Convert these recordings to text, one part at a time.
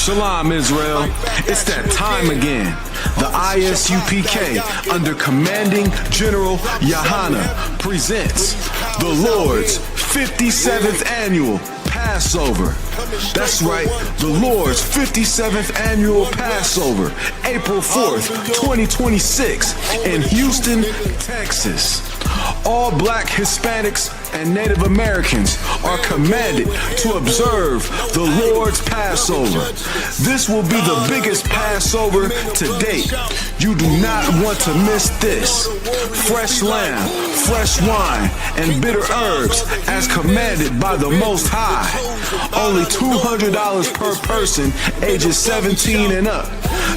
Shalom, Israel. It's that time again. The ISUPK, under Commanding General Yahana, presents the Lord's 57th Annual Passover. That's right, the Lord's 57th Annual Passover, April 4th, 2026, in Houston, Texas. All Black, Hispanics, and Native Americans are commanded to observe the Lord's Passover. This will be the biggest Passover to date. You do not want to miss this. Fresh lamb, fresh wine, and bitter herbs as commanded by the Most High. Only $200 per person ages 17 and up.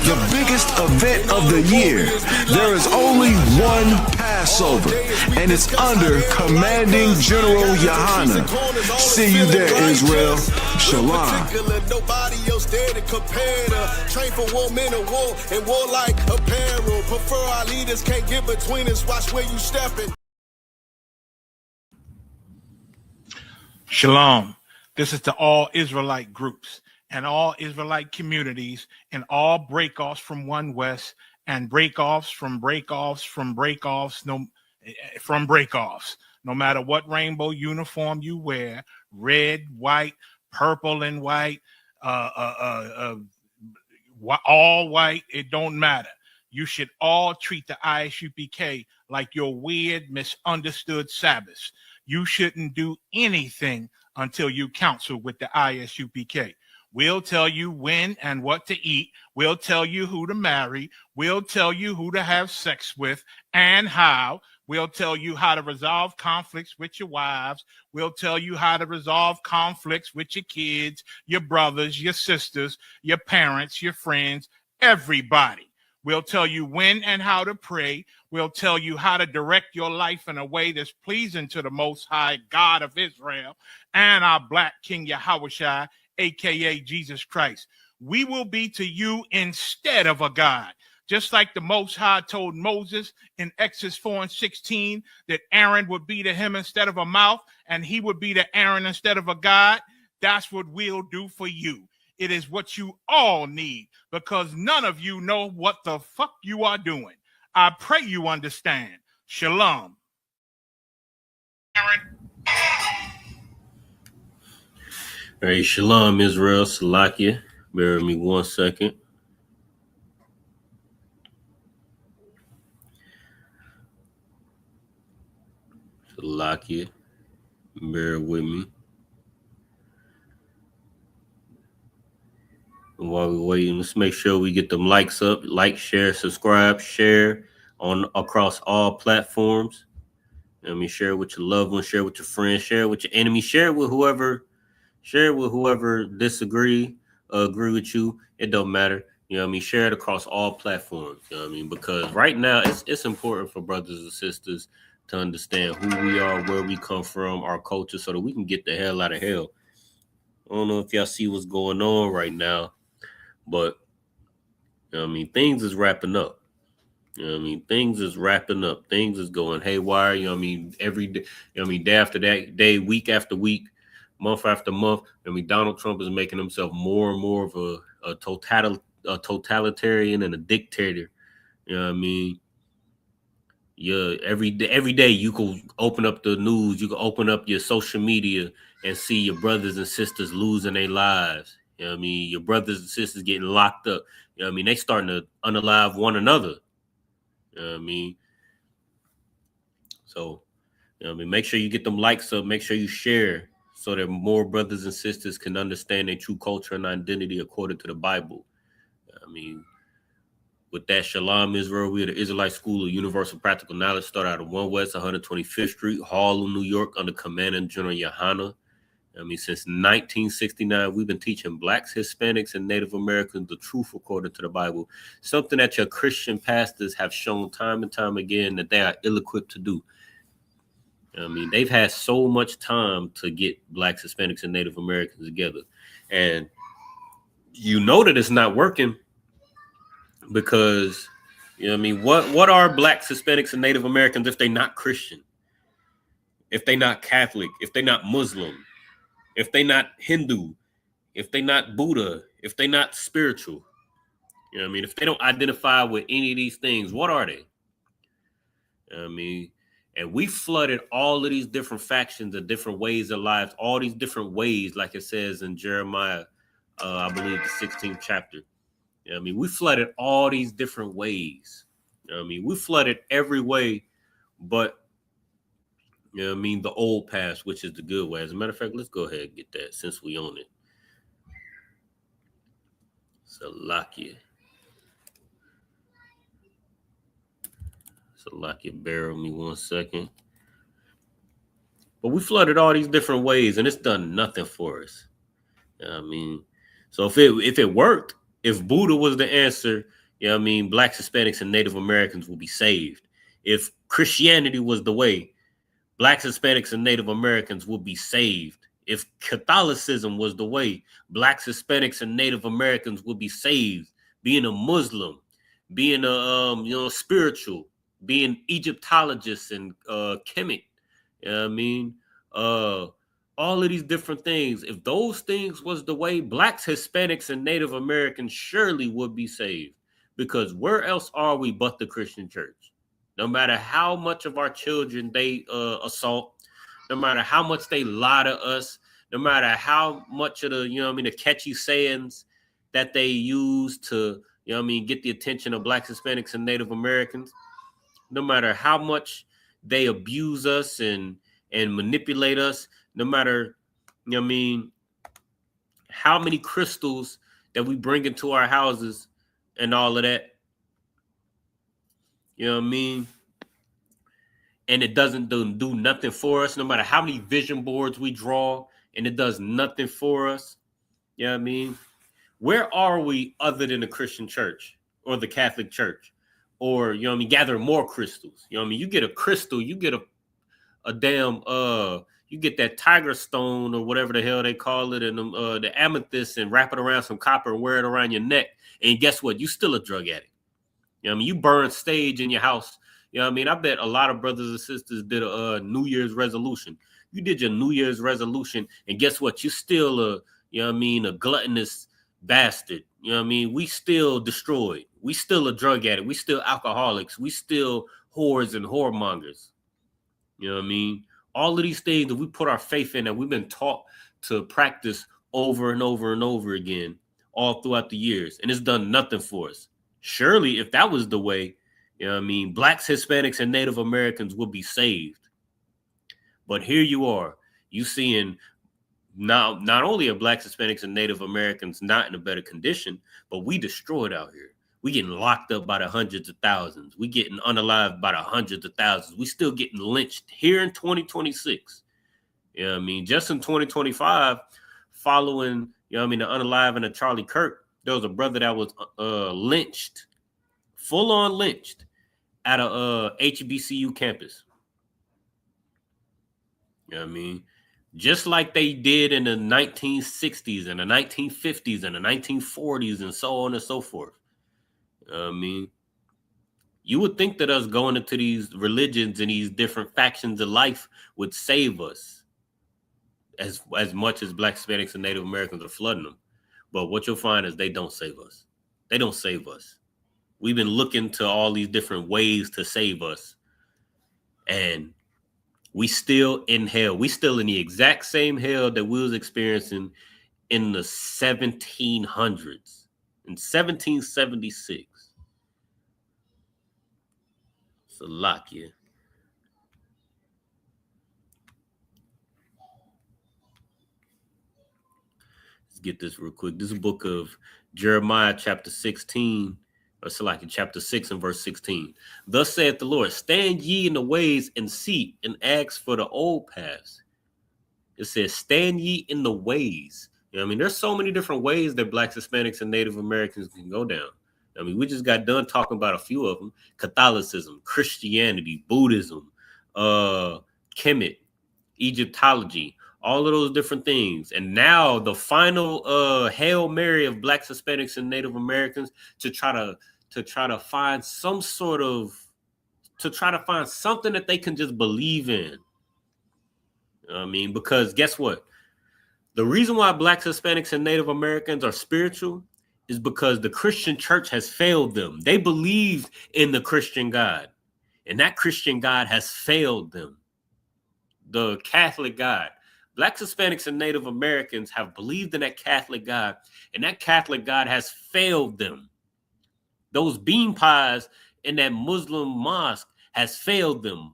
The biggest event of the year. There is only one Passover, and it's under Commanding General Yahana. See you there, Israel. Shalom. Nobody else there to compare to. Train for war, men of war, and warlike apparel. Prefer our leaders, can't get between us. Watch where you stepping. Shalom. This is to all Israelite groups and all Israelite communities and all breakoffs from One West and breakoffs from breakoffs from breakoffs from breakoffs. No matter what rainbow uniform you wear, red, white, purple and white, all white, it don't matter. You should all treat the ISUPK like your weird, misunderstood Sabbaths. You shouldn't do anything until you counsel with the ISUPK. We'll tell you when and what to eat. We'll tell you who to marry. We'll tell you who to have sex with and how. We'll tell you how to resolve conflicts with your wives. We'll tell you how to resolve conflicts with your kids, your brothers, your sisters, your parents, your friends, everybody. We'll tell you when and how to pray. We'll tell you how to direct your life in a way that's pleasing to the Most High God of Israel and our Black King Yahushua, a.k.a. Jesus Christ. We will be to you instead of a God. Just like the Most High told Moses in Exodus 4:16 that Aaron would be to him instead of a mouth and he would be to Aaron instead of a God, that's what we'll do for you. It is what you all need because none of you know what the fuck you are doing. I pray you understand. Shalom. Hey, shalom, Israel, Salakia. Bear with me 1 second. Salakia. Bear with me. And while we're waiting, let's make sure we get them likes up. Like, share, subscribe, share on across all platforms. I mean, share with your loved ones, share with your friends, share with your enemies, share with whoever agree with you. It don't matter. You know what I mean? Share it across all platforms. You know what I mean? Because right now it's important for brothers and sisters to understand who we are, where we come from, our culture, so that we can get the hell out of hell. I don't know if y'all see what's going on right now, but you know what I mean, things is wrapping up. You know what I mean? Things is wrapping up. Things is going haywire. You know what I mean? Every day, you know what I mean? Day after day, week after week, month after month. I mean, Donald Trump is making himself more and more of a totalitarian and a dictator. You know what I mean? Yeah, every day you can open up the news, you can open up your social media and see your brothers and sisters losing their lives. You know what I mean? Your brothers and sisters getting locked up. You know what I mean? They starting to unalive one another. You know what I mean? So, you know what I mean? Make sure you get them likes up. Make sure you share so that more brothers and sisters can understand their true culture and identity according to the Bible. You know what I mean? With that, Shalom, Israel. We are the Israelite School of Universal Practical Knowledge, started out of 1 West 125th Street, Harlem, New York, under Commanding General Yahana. I mean, since 1969, we've been teaching Blacks, Hispanics, and Native Americans the truth according to the Bible, something that your Christian pastors have shown time and time again that they are ill-equipped to do. I mean, they've had so much time to get Blacks, Hispanics, and Native Americans together. And you know that it's not working because, you know what I mean, what are Blacks, Hispanics, and Native Americans if they're not Christian, if they're not Catholic, if they're not Muslim, if they're not Hindu? if they not Buddha, if they not spiritual, you know what I mean? If they don't identify with any of these things, what are they? You know what I mean? And we flooded all of these different factions of different ways of lives, all these different ways, like it says in Jeremiah, I believe the 16th chapter. You know what I mean? We flooded all these different ways. You know what I mean? We flooded every way but, you know what I mean, the old path, which is the good way. As a matter of fact, let's go ahead and get that since we own it. Salakia. Bear with me 1 second. But we flooded all these different ways, and it's done nothing for us. You know what I mean? So if it worked, if Buddha was the answer, you know what I mean, Blacks, Hispanics, and Native Americans will be saved. If Christianity was the way, Blacks, Hispanics, and Native Americans will be saved. If Catholicism was the way, Blacks, Hispanics, and Native Americans will be saved. Being a Muslim, being a spiritual, being Egyptologists and Kemet, you know what I mean? All of these different things. If those things was the way, Blacks, Hispanics, and Native Americans surely would be saved. Because where else are we but the Christian church? No matter how much of our children they assault, no matter how much they lie to us, no matter how much of the, you know what I mean, the catchy sayings that they use to, you know what I mean, get the attention of Blacks, Hispanics, and Native Americans, no matter how much they abuse us and manipulate us, no matter, you know what I mean, how many crystals that we bring into our houses and all of that, you know what I mean? And it doesn't do nothing for us, no matter how many vision boards we draw, and it does nothing for us. You know what I mean? Where are we other than the Christian church or the Catholic church? Or, you know what I mean, gathering more crystals. You know what I mean? You get a crystal, you get a damn, you get that tiger stone or whatever the hell they call it, and the amethyst, and wrap it around some copper and wear it around your neck. And guess what? You still a drug addict. You know what I mean? You burn sage in your house. You know what I mean? I bet a lot of brothers and sisters did a New Year's resolution. You did your New Year's resolution, and guess what? You still you know what I mean, a gluttonous bastard. You know what I mean? We still destroyed. We still a drug addict. We still alcoholics. We still whores and whoremongers. You know what I mean? All of these things that we put our faith in, that we've been taught to practice over and over and over again all throughout the years, and it's done nothing for us. Surely, if that was the way, you know what I mean, Blacks, Hispanics, and Native Americans would be saved. But here you are, you seeing now not only are Blacks, Hispanics, and Native Americans not in a better condition, but we destroyed out here. We getting locked up by the hundreds of thousands. We getting unalived by the hundreds of thousands. We still getting lynched here in 2026. You know what I mean? Just in 2025, following, you know what I mean, the unaliving of Charlie Kirk, there was a brother that was lynched, full on lynched at a HBCU campus. You know what I mean? Just like they did in the 1960s and the 1950s and the 1940s and so on and so forth. You know what I mean? You would think that us going into these religions and these different factions of life would save us as much as Blacks, Hispanics, and Native Americans are flooding them. But what you'll find is they don't save us. They don't save us. We've been looking to all these different ways to save us. And we still in hell. We still in the exact same hell that we was experiencing in the 1700s. In 1776. Salakia. Get this real quick. This is a book of Jeremiah chapter 16, or Salakia chapter 6 and verse 16. Thus saith the Lord, stand ye in the ways and see and ask for the old paths. It says, stand ye in the ways. You know what I mean? There's so many different ways that Blacks, Hispanics, and Native Americans can go down. I mean, we just got done talking about a few of them. Catholicism, Christianity, Buddhism, Kemet, Egyptology, all of those different things. And now the final Hail Mary of Blacks, Hispanics, and Native Americans to try to find some sort of, to try to find something that they can just believe in. You know what I mean? Because guess what? The reason why Blacks, Hispanics, and Native Americans are spiritual is because the Christian church has failed them. They believed in the Christian God, and that Christian God has failed them. The Catholic God. Blacks, Hispanics, and Native Americans have believed in that Catholic God, and that Catholic God has failed them. Those bean pies in that Muslim mosque has failed them.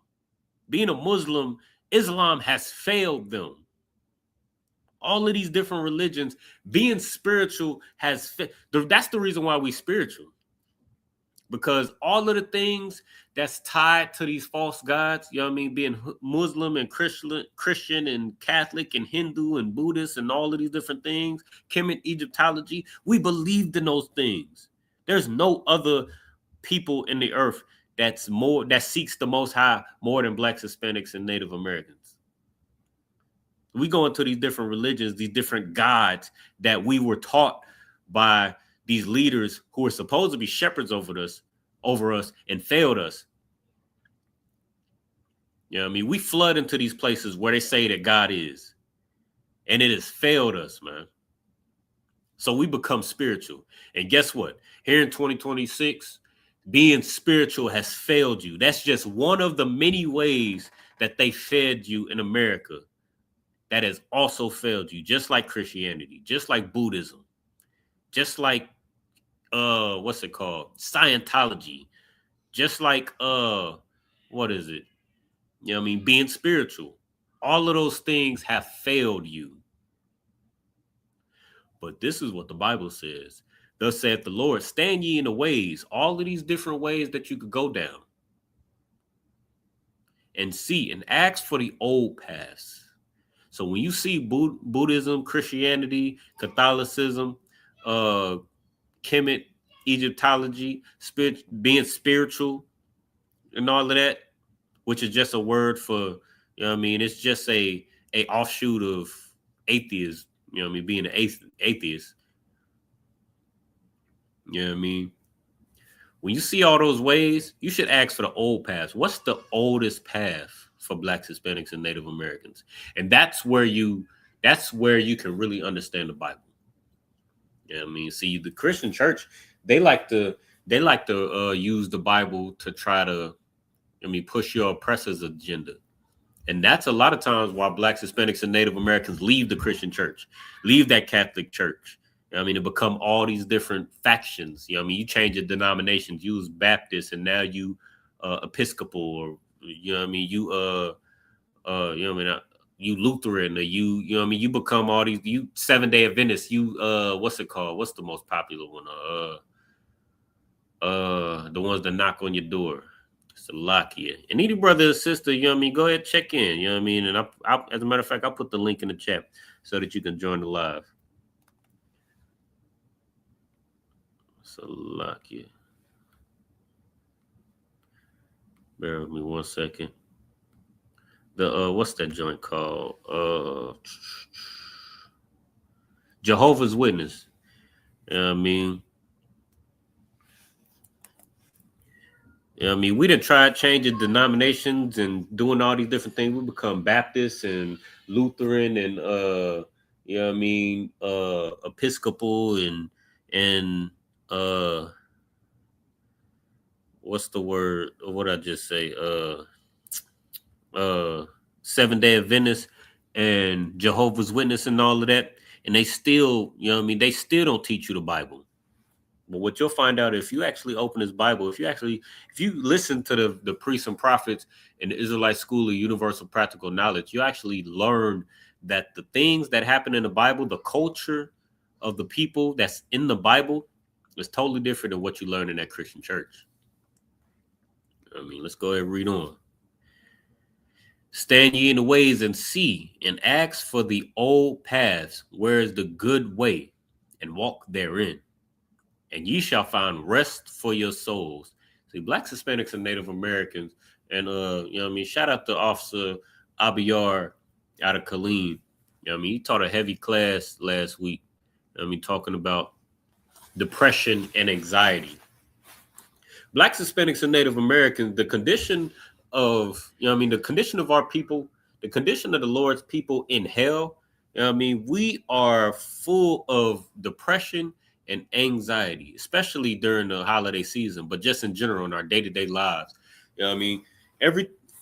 Being a Muslim, Islam has failed them. All of these different religions, being spiritual that's the reason why we spiritual. Because all of the things that's tied to these false gods, you know what I mean, being Muslim and Christian and Catholic and Hindu and Buddhist and all of these different things, Kemet, Egyptology, we believed in those things. There's no other people in the earth that seeks the Most High more than Blacks, Hispanics, and Native Americans. We go into these different religions, these different gods that we were taught by these leaders who were supposed to be shepherds over us and failed us. You know what I mean? We flood into these places where they say that God is, and it has failed us, man. So we become spiritual. And guess what? Here in 2026, being spiritual has failed you. That's just one of the many ways that they fed you in America. That has also failed you, just like Christianity, just like Buddhism, just like what's it called? Scientology, just like what is it? You know what I mean? Being spiritual. All of those things have failed you. But this is what the Bible says. Thus saith the Lord, stand ye in the ways, all of these different ways that you could go down. And see and ask for the old paths. So when you see Buddhism, Christianity, Catholicism, Kemet, Egyptology, being spiritual, and all of that, which is just a word for, you know what I mean, it's just a offshoot of atheism, you know what I mean, being an atheist. You know what I mean? When you see all those ways, you should ask for the old paths. What's the oldest path for Blacks, Hispanics, and Native Americans? And that's where you can really understand the Bible. You know what I mean? See, the Christian church, they like to use the Bible to try to, push your oppressor's agenda. And that's a lot of times why Blacks, Hispanics, and Native Americans leave the Christian church, leave that Catholic church. You know what I mean? To become all these different factions. You know what I mean? You change your denominations. You was Baptist and now you Episcopal, or you know what I mean? You you Lutheran, or you know what I mean? You become all these, you 7-Day Adventist, you what's it called? What's the most popular one? The ones that knock on your door. Salakia. And any brother or sister, you know what I mean, go ahead, check in, you know what I mean? And I as a matter of fact, I'll put the link in the chat so that you can join the live. Salakia. Bear with me 1 second. The what's that joint called? Jehovah's Witness. You know what I mean? You know what I mean? We done tried changing denominations and doing all these different things. We become Baptist and Lutheran and you know what I mean, Episcopal and what's the word? What I just say? 7-Day Adventist and Jehovah's Witness and all of that. And they still, you know what I mean, they still don't teach you the Bible. But what you'll find out, if you actually open this Bible, if you listen to the priests and prophets in the Israelite School of Universal Practical Knowledge, you actually learn that the things that happen in the Bible, the culture of the people that's in the Bible, is totally different than what you learn in that Christian church. I mean, let's go ahead and read on. Stand ye in the ways and see, and ask for the old paths, where is the good way, and walk therein. And ye shall find rest for your souls. See, Blacks, Hispanics, and Native Americans, and you know what I mean, shout out to Officer Abiyar out of Killeen. You know what I mean, he taught a heavy class last week. You know what I mean, talking about depression and anxiety. Blacks, Hispanics, and Native Americans, the condition of, you know what I mean, the condition of our people, the condition of the Lord's people in hell, You know what I mean? We are full of depression and anxiety, especially during the holiday season, but just in general in our day-to-day lives. You know what I mean?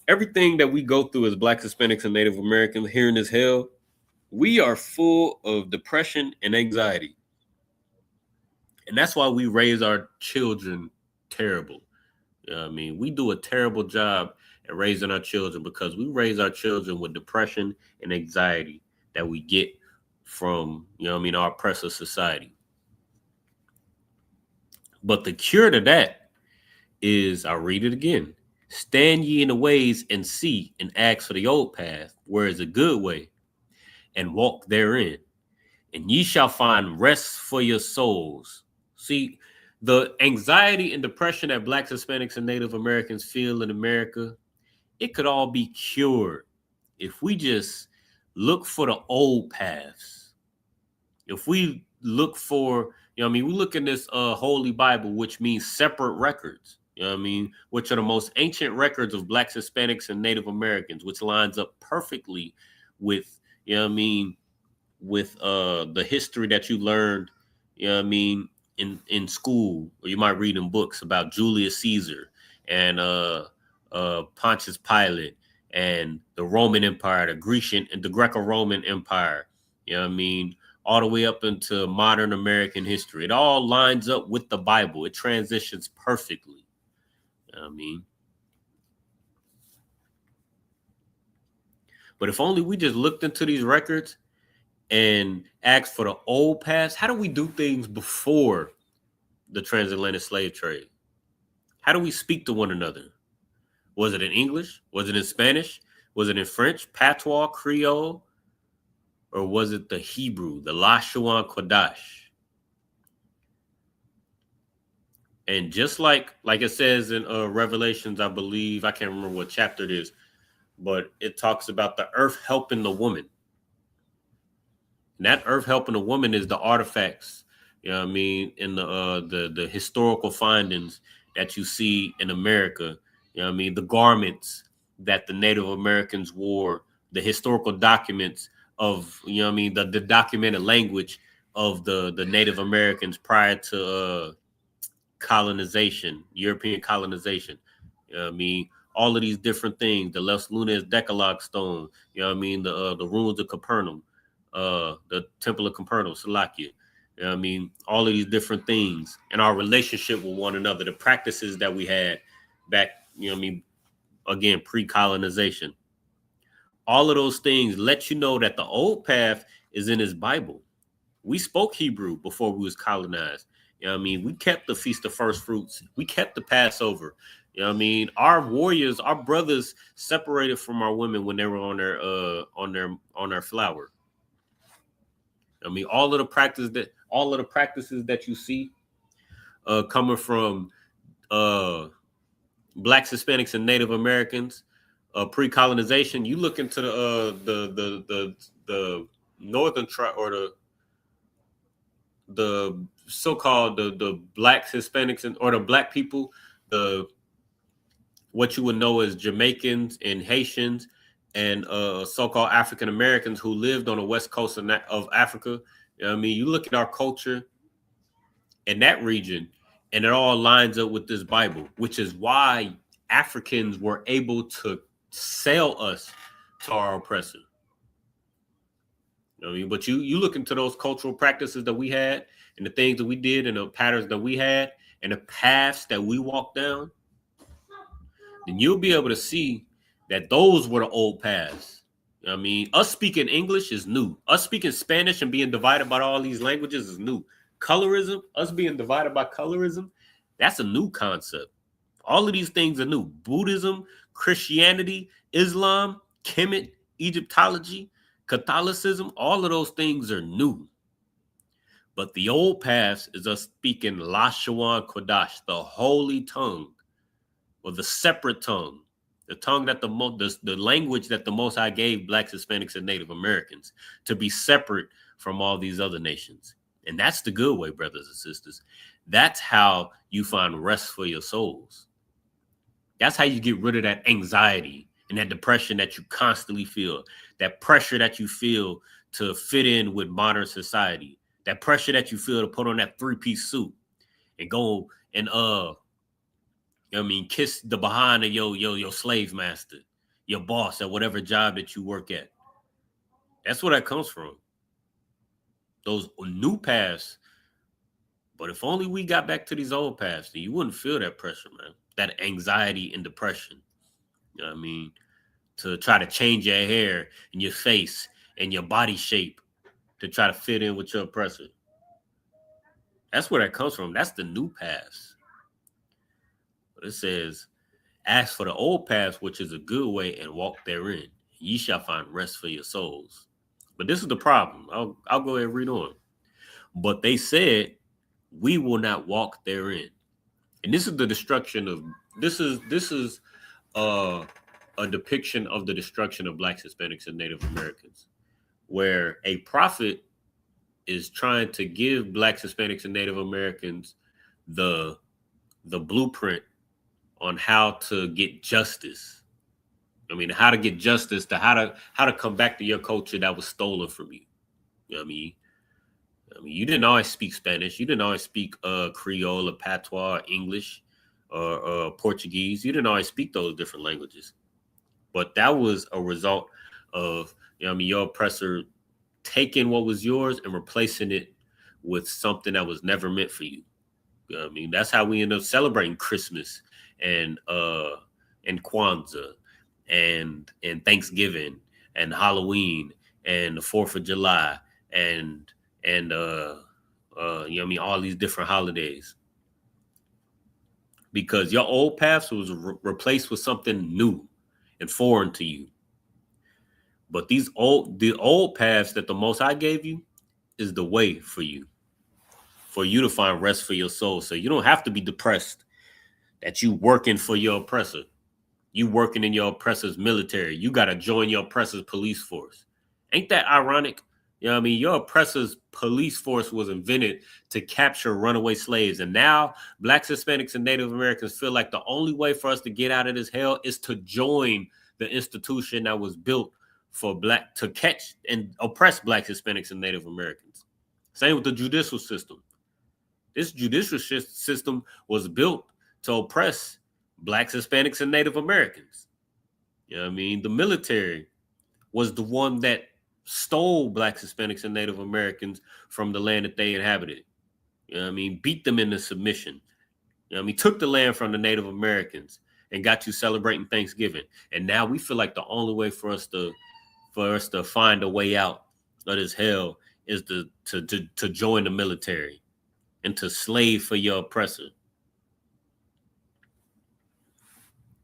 Everything that we go through as Blacks, Hispanics, and Native Americans here in this hell, we are full of depression and anxiety. And that's why we raise our children terrible. You know what I mean? We do a terrible job at raising our children because we raise our children with depression and anxiety that we get from, you know what I mean, our oppressive society. But the cure to that is, I'll read it again. Stand ye in the ways and see and ask for the old path, where is a good way, and walk therein, and ye shall find rest for your souls. See, the anxiety and depression that Blacks, Hispanics, and Native Americans feel in America, it could all be cured if we just look for the old paths. If we look for, you know what I mean, we look in this Holy Bible, which means separate records, you know what I mean, which are the most ancient records of Blacks, Hispanics, and Native Americans, which lines up perfectly with, you know what I mean, with the history that you learned, you know what I mean, in school, or you might read in books about Julius Caesar and Pontius Pilate and the Roman Empire, the Grecian and the Greco-Roman Empire, you know what I mean, all the way up into modern American history. It all lines up with the Bible. It transitions perfectly. You know what I mean? But if only we just looked into these records and asked for the old past. How do we do things before the transatlantic slave trade? How do we speak to one another? Was it in English? Was it in Spanish? Was it in French, Patois, Creole? Or was it the Hebrew, the Lashawan Qadash? And just like it says in Revelations, I believe, I can't remember what chapter it is, but it talks about the earth helping the woman. And that earth helping the woman is the artifacts, you know what I mean, in the historical findings that you see in America, you know what I mean, the garments that the Native Americans wore, the historical documents of, you know what I mean, the documented language of the Native Americans prior to colonization, European colonization. You know what I mean? All of these different things, the Les Lunas Decalogue stone, you know what I mean, the ruins of Capernaum, the Temple of Capernaum, Salakia. You know what I mean? All of these different things and our relationship with one another, the practices that we had back, you know what I mean, again, pre-colonization. All of those things let you know that the old path is in his Bible. We spoke Hebrew before we was colonized. You know what I mean? We kept the Feast of First Fruits. We kept the Passover. You know what I mean? Our warriors, our brothers separated from our women when they were on their flower. I mean, all of the practices that you see coming from Blacks, Hispanics, and Native Americans pre-colonization. You look into the northern tribe or the so-called the Blacks, Hispanics, or the Black people, what you would know as Jamaicans and Haitians and so-called African Americans who lived on the west coast of Africa. You know what I mean? You look at our culture in that region, and it all lines up with this Bible, which is why Africans were able to sell us to our oppressor. You know what I mean? But you look into those cultural practices that we had and the things that we did and the patterns that we had and the paths that we walked down, then you'll be able to see that those were the old paths. You know what I mean? Us speaking English is new. Us speaking Spanish and being divided by all these languages is new. Colorism, us being divided by colorism, that's a new concept. All of these things are new. Buddhism, Christianity, Islam, Kemet, Egyptology, Catholicism, all of those things are new. But the old paths is us speaking Lashawan Qadash, the holy tongue, or the separate tongue, the tongue that the language that the Most High gave Blacks, Hispanics, and Native Americans to be separate from all these other nations. And that's the good way, brothers and sisters. That's how you find rest for your souls. That's how you get rid of that anxiety and that depression that you constantly feel, that pressure that you feel to fit in with modern society. That pressure that you feel to put on that 3-piece suit and go and kiss the behind of your slave master, your boss at whatever job that you work at. That's where that comes from. Those new paths. But if only we got back to these old paths, then you wouldn't feel that pressure, man. That anxiety and depression. You know what I mean? To try to change your hair and your face and your body shape to try to fit in with your oppressor. That's where that comes from. That's the new paths. But it says, ask for the old paths, which is a good way, and walk therein. Ye shall find rest for your souls. But this is the problem. I'll go ahead and read on. But they said, we will not walk therein. And this is the destruction of, this is a depiction of the destruction of Blacks, Hispanics, and Native Americans, where a prophet is trying to give Blacks, Hispanics, and Native Americans the blueprint on how to get justice. I mean, how to get justice, to how to come back to your culture that was stolen from you. You know what I mean? You didn't always speak Spanish. You didn't always speak Creole or Patois, or English, or Portuguese. You didn't always speak those different languages. But that was a result of, your oppressor taking what was yours and replacing it with something that was never meant for you. You know what I mean? That's how we end up celebrating Christmas and Kwanzaa and Thanksgiving and Halloween and the 4th of July and all these different holidays, because your old paths was replaced with something new and foreign to you. But the old paths that the Most High gave you is the way for you to find rest for your soul. So you don't have to be depressed that you working for your oppressor. You working in your oppressor's military. You got to join your oppressor's police force. Ain't that ironic? You know what I mean? Your oppressor's police force was invented to capture runaway slaves. And now Blacks, Hispanics, and Native Americans feel like the only way for us to get out of this hell is to join the institution that was built to catch and oppress Blacks, Hispanics, and Native Americans. Same with the judicial system. This judicial system was built to oppress Blacks, Hispanics, and Native Americans. You know what I mean? The military was the one that stole Blacks, Hispanics, and Native Americans from the land that they inhabited. You know what I mean? Beat them into submission. You know what I mean? Took the land from the Native Americans and got you celebrating Thanksgiving. And now we feel like the only way for us to find a way out of this hell is to join the military and to slave for your oppressor.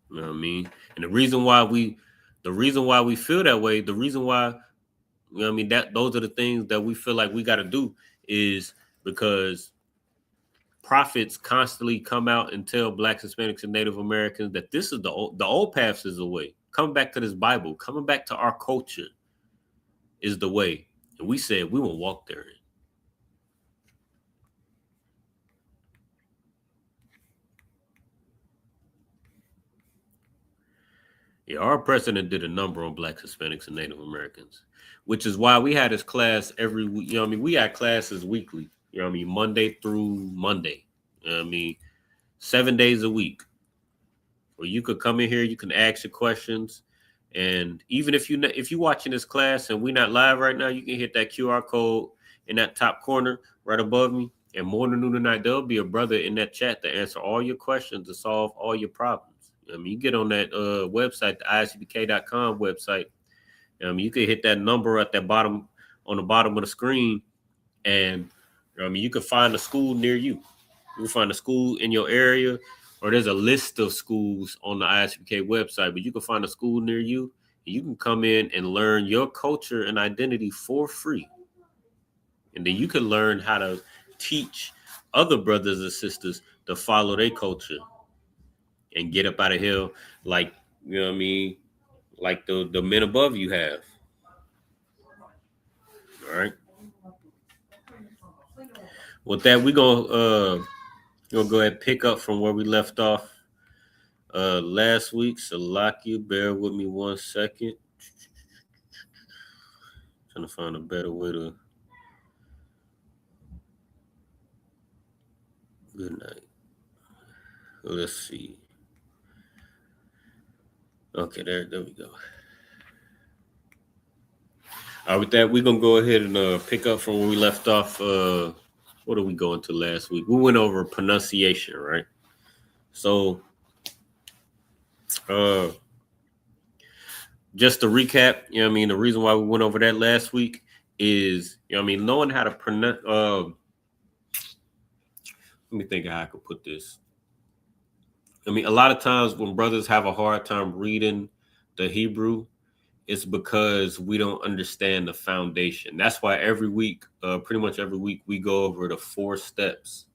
You know what I mean? And the reason why we feel that way, the reason why, that those are the things that we feel like we got to do, is because prophets constantly come out and tell Blacks, Hispanics, and Native Americans that this is the old paths is the way. Coming back to this Bible, coming back to our culture is the way. And we said we will walk therein. Yeah, our president did a number on Blacks, Hispanics, and Native Americans, which is why we had this class every week. You know what I mean? We had classes weekly, Monday through Monday. 7 days a week. Where you could come in here, you can ask your questions. And even if you're watching this class and we're not live right now, you can hit that QR code in that top corner right above me. And morning, noon, and night, there'll be a brother in that chat to answer all your questions, to solve all your problems. You get on that website, the ISUPK.com website. You can hit that number at that bottom, on the bottom of the screen, and you can find a school near you. You can find a school in your area, or there's a list of schools on the ISUPK website, but you can find a school near you, and you can come in and learn your culture and identity for free. And then you can learn how to teach other brothers and sisters to follow their culture and get up out of here like, like the men above you have. All right. With that, we're gonna go ahead and pick up from where we left off last week. So Salakia, bear with me 1 second. Trying to find a better way to. Good night. Let's see. Okay, there we go. All right, with that, we're gonna go ahead and pick up from where we left off. What did we go into last week? We went over pronunciation, right? So, just to recap, you know what I mean, the reason why we went over that last week is, you know what I mean, knowing how to pronounce. Let me think of how I could put this. I mean, a lot of times when brothers have a hard time reading the Hebrew, it's because we don't understand the foundation. That's why every week, pretty much every week, we go over the 4 steps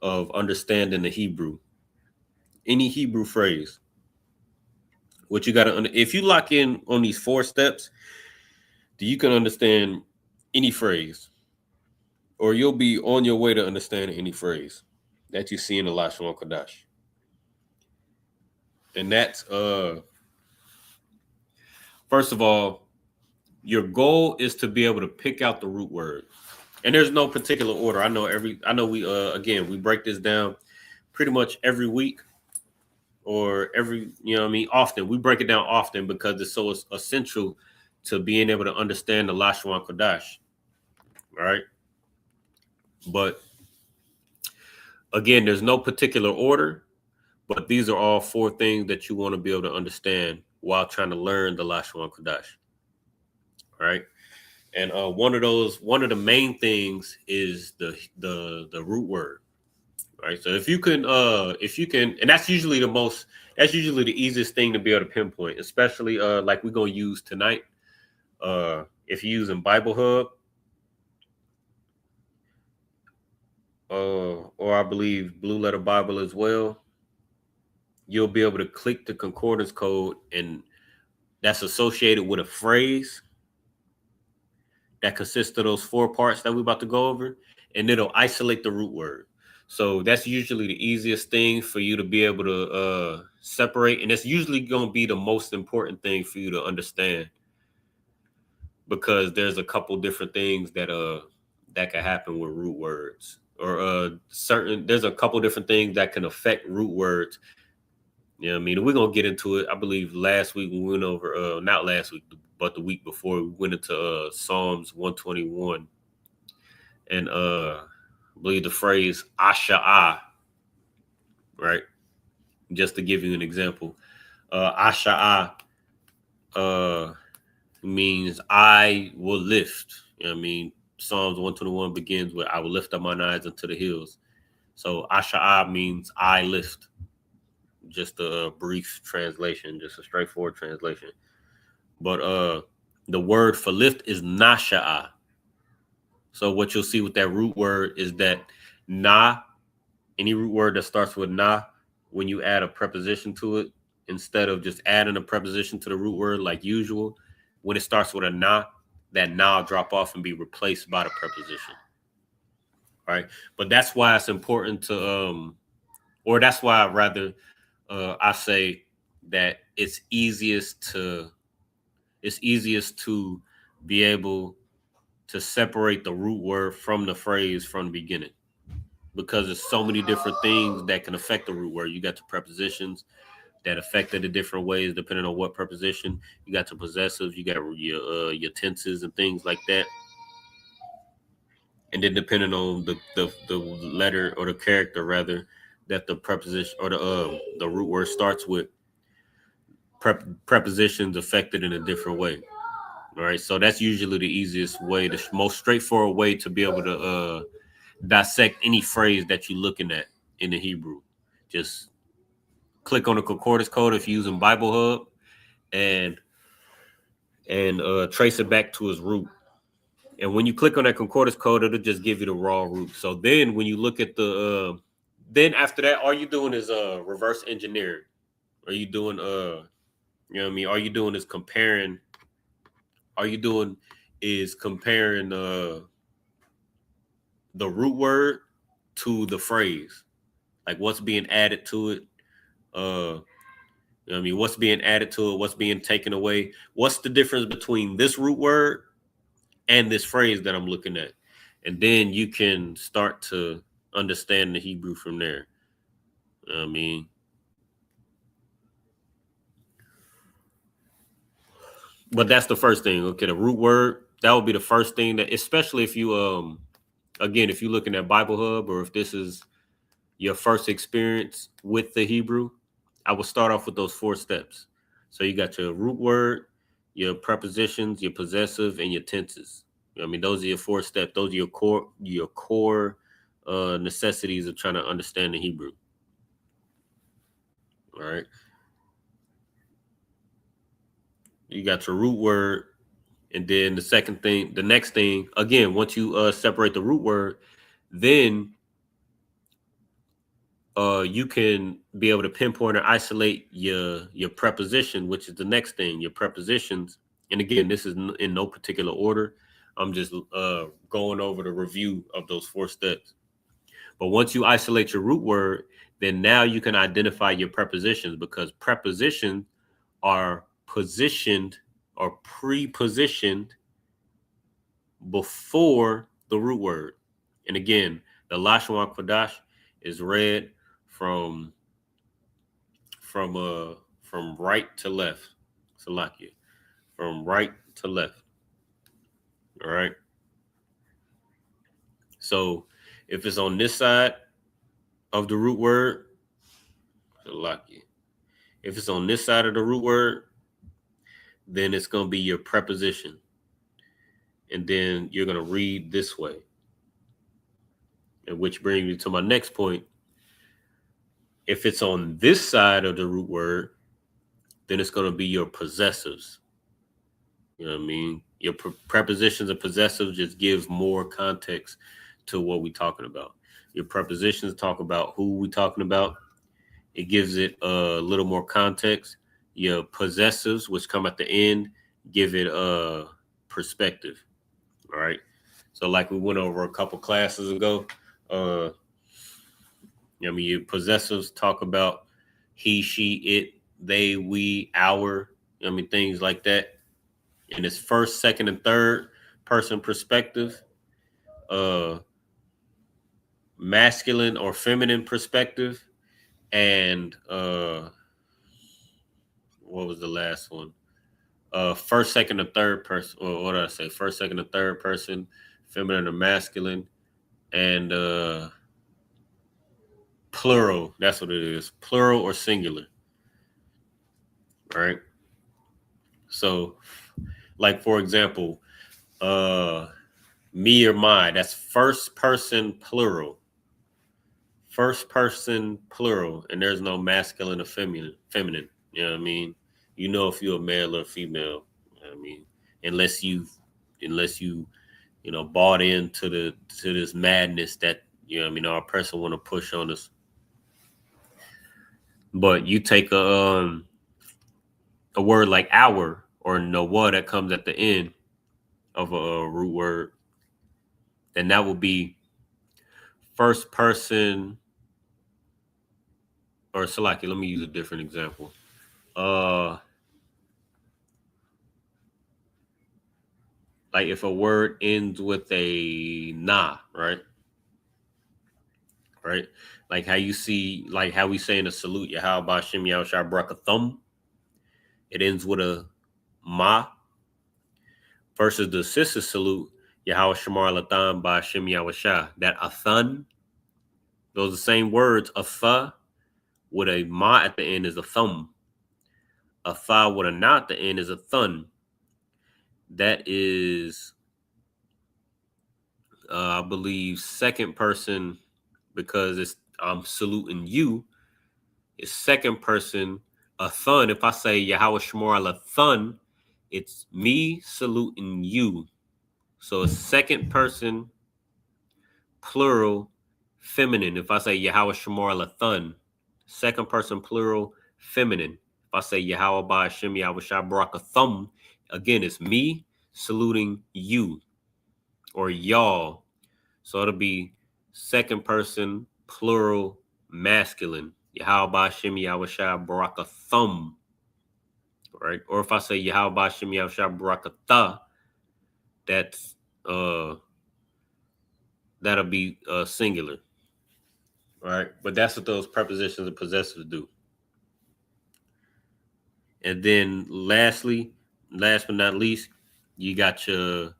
of understanding the Hebrew. Any Hebrew phrase. What you got to, if you lock in on these 4 steps, you can understand any phrase, or you'll be on your way to understanding any phrase that you see in the Lashawan Qadash. And that's, first of all, your goal is to be able to pick out the root word. And there's no particular order. I know we again, we break this down pretty much every week or every, you know what I mean, often. We break it down often because it's so essential to being able to understand the Lashawan Qadash. Right? But again, there's no particular order, but these are all 4 things that you want to be able to understand while trying to learn the Lashawan Qadash. Right? And one of the main things is the root word. Right. So if you can, and that's usually the easiest thing to be able to pinpoint, especially like we're gonna use tonight. If you're using Bible Hub, or I believe Blue Letter Bible as well, you'll be able to click the concordance code, and that's associated with a phrase that consists of those 4 parts that we're about to go over, and it'll isolate the root word. So that's usually the easiest thing for you to be able to separate. And it's usually going to be the most important thing for you to understand, because there's a couple different things that can happen with root words, or there's a couple different things that can affect root words. You know what I mean? We're going to get into it. I believe last week we went over, not last week, but the week before, we went into Psalms 121. And I believe the phrase Asha'ah, right? Just to give you an example, Asha'ah means I will lift. You know what I mean? Psalms 121 begins with I will lift up mine eyes unto the hills. So Asha'ah means I lift. Just a brief translation, just a straightforward translation. But the word for lift is Nasha'ah. So what you'll see with that root word is that na, any root word that starts with na, when you add a preposition to it, instead of just adding a preposition to the root word like usual, when it starts with a na, that na will drop off and be replaced by the preposition. Right? But that's why it's important to, or that's why I say that it's easiest to be able to separate the root word from the phrase from the beginning, because there's so many different things that can affect the root word. You got the prepositions that affect it in different ways depending on what preposition. You got the possessives, you got your tenses and things like that. And then depending on the letter or the character rather that the preposition or the root word starts with, prepositions affected in a different way. All right, so that's usually the easiest way, the most straightforward way to be able to dissect any phrase that you're looking at in the Hebrew. Just click on the concordance code if you're using Bible Hub, and trace it back to its root. And when you click on that concordance code, it'll just give you the raw root. So then when you look at then after that, all you're doing is reverse engineering. Are you doing you know what I mean? All you're doing is comparing. All you're doing is comparing the root word to the phrase, like what's being added to it. You know what I mean, what's being added to it, what's being taken away. What's the difference between this root word and this phrase that I'm looking at. And then you can start to understand the Hebrew from there. I mean, but that's the first thing. Okay, the root word, that would be the first thing that, especially if you, again, if you're looking at Bible Hub, or if this is your first experience with the Hebrew, I would start off with those 4 steps. So you got your root word, your prepositions, your possessive, and your tenses. I mean, those are your 4 steps. Those are your core necessities of trying to understand the Hebrew. All right. You got your root word, and then the next thing, again, once you separate the root word, then you can be able to pinpoint or isolate your preposition, which is the next thing, your prepositions. And again, this is in no particular order. I'm just going over the review of those 4 steps. But once you isolate your root word, then now you can identify your prepositions, because prepositions are positioned or pre-positioned before the root word. And again, the Lashawan Qadash is read from right to left. Salakia. From right to left. All right. So if it's on this side of the root word, Salakia. If it's on this side of the root word, then it's going to be your preposition. And then you're going to read this way. And which brings me to my next point. If it's on this side of the root word, then it's going to be your possessives. You know what I mean? Your prepositions and possessives just give more context to what we're talking about. Your prepositions talk about who we're talking about. It gives it a little more context. Your possessives, which come at the end, give it a perspective. All right. So like we went over a couple classes ago, I mean, your possessives talk about he, she, it, they, we, our, I mean, things like that. In its first, second, and third person perspective, masculine or feminine perspective, and what was the last one? First, second, and third person. Or what did I say? First, second, and third person, feminine or masculine, and plural. That's what it is. Plural or singular. All right. So, like, for example, me or my, that's first person plural. First person plural, and there's no masculine or feminine. You know what I mean? You know if you're a male or female. I mean, unless you bought into this madness that, you know what I mean, our person want to push on us. But you take a word like our or Noah that comes at the end of a root word, then that would be first person. Or Salaki, let me use a different example. Like if a word ends with a na, right? Right? Like how you see, like how we say in a salute, Yahweh Ba'Shem Yahushua Barakathum. It ends with a ma. Versus the sister salute, Yahweh Shamar Latham Ba'Shem Yahushua. That athun, those are the same words. Atha with a ma at the end is a thumb. A tha with a na at the end is a thun. That is, I believe, second person, because I'm saluting you. It's second person, a thun. If I say Yahweh Shemor ala thun, it's me saluting you. So it's second person, plural, feminine. If I say Yahweh Shemor ala thun, second person, plural, feminine. If I say Yahweh Ba'Shem Yahushua Barakathum, again, it's me saluting you or y'all. So it'll be second person, plural, masculine. Yahweh Ba'Shem Yahushua Barakathum. Right? Or if I say Yahweh Ba'Shem Yahushua Barakatha, that's that'll be singular. All right, but that's what those prepositions and possessives do. And then last but not least, you got your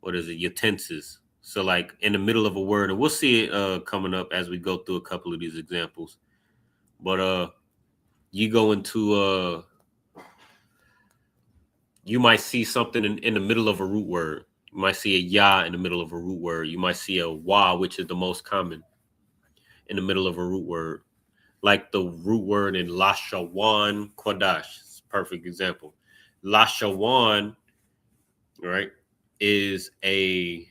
your tenses. So like in the middle of a word, and we'll see it coming up as we go through a couple of these examples. But you go into you might see something in the middle of a root word. You might see a ya in the middle of a root word. You might see a wa, which is the most common, in the middle of a root word. Like the root word in Lashawan Qadash. Perfect example. Lashawan, right, is a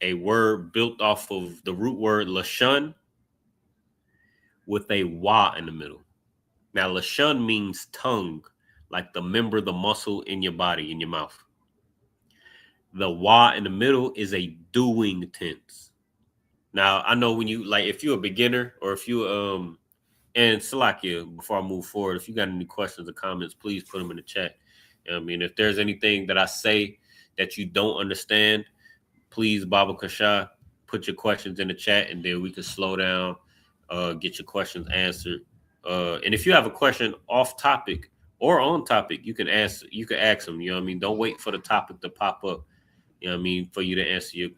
word built off of the root word Lashun with a wa in the middle. Now, Lashun means tongue, like the member, the muscle in your body, in your mouth. The wa in the middle is a doing tense. Now, I know when you, like, if you're a beginner or if you, and Salakia, before I move forward, if you got any questions or comments, please put them in the chat. You know what I mean, if there's anything that I say that you don't understand, please, Baba Kasha, put your questions in the chat, and then we can slow down, get your questions answered. And if you have a question off topic or on topic, you can ask them. You know what I mean? Don't wait for the topic to pop up. You know what I mean? For you to ask your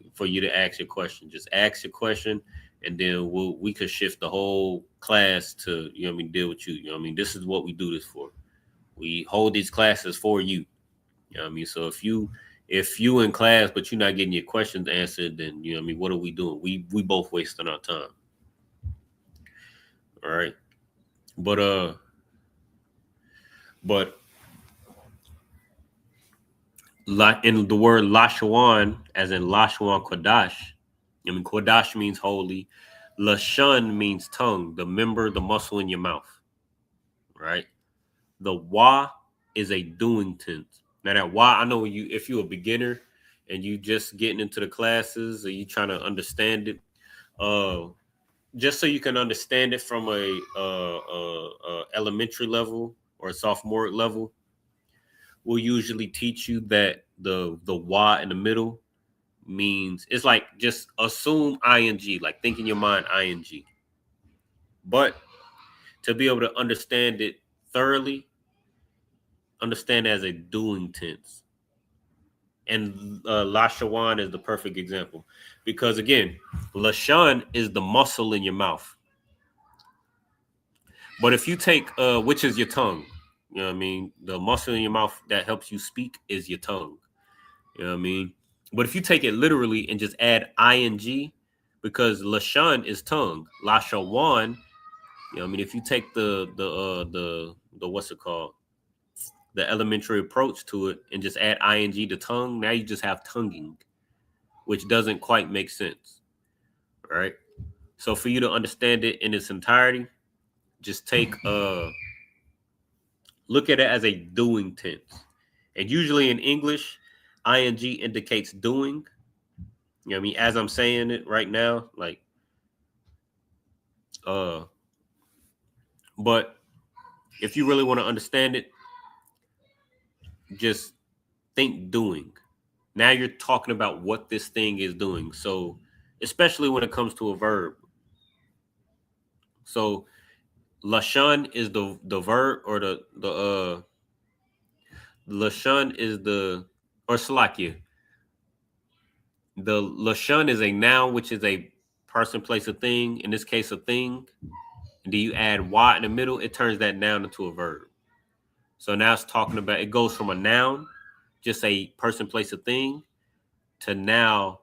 question. Just ask your question, and then we could shift the whole class to, you know what I mean, deal with you. You know what I mean? This is what we do this for. We hold these classes for you. You know what I mean? So if you in class but you're not getting your questions answered, then, you know what I mean, what are we doing? We both wasting our time. All right. But in the word Lashawan, as in Lashawan Qadash, I mean, Qadash means holy. Lashun means tongue, the member, the muscle in your mouth. Right? The wa is a doing tense. Now that wa, I know if you're a beginner and you just getting into the classes or you trying to understand it, just so you can understand it from a elementary level or a sophomore level, we'll usually teach you that the wa in the middle means, it's like, just assume ing, like think in your mind ing. But to be able to understand it thoroughly, understand it as a doing tense. And Lashawan is the perfect example, because again, Lashun is the muscle in your mouth. But if you take, which is your tongue, you know what I mean? The muscle in your mouth that helps you speak is your tongue. You know what I mean? But if you take it literally and just add ing, because Lashun is tongue, Lashawan, you know what I mean? If you take the what's it called? The elementary approach to it and just add ing to tongue, now you just have tonguing, which doesn't quite make sense. All right? So for you to understand it in its entirety, just take look at it as a doing tense. And usually in English, ing indicates doing. You know what I mean? As I'm saying it right now, like but if you really want to understand it, just think doing. Now you're talking about what this thing is doing. So especially when it comes to a verb. So Lashun is the verb, or the Lashun is the, or Salakia. The Lashun is a noun, which is a person, place, a thing. In this case, a thing. And then you add wa in the middle, it turns that noun into a verb. So now it's talking about, it goes from a noun, just a person, place, a thing, to now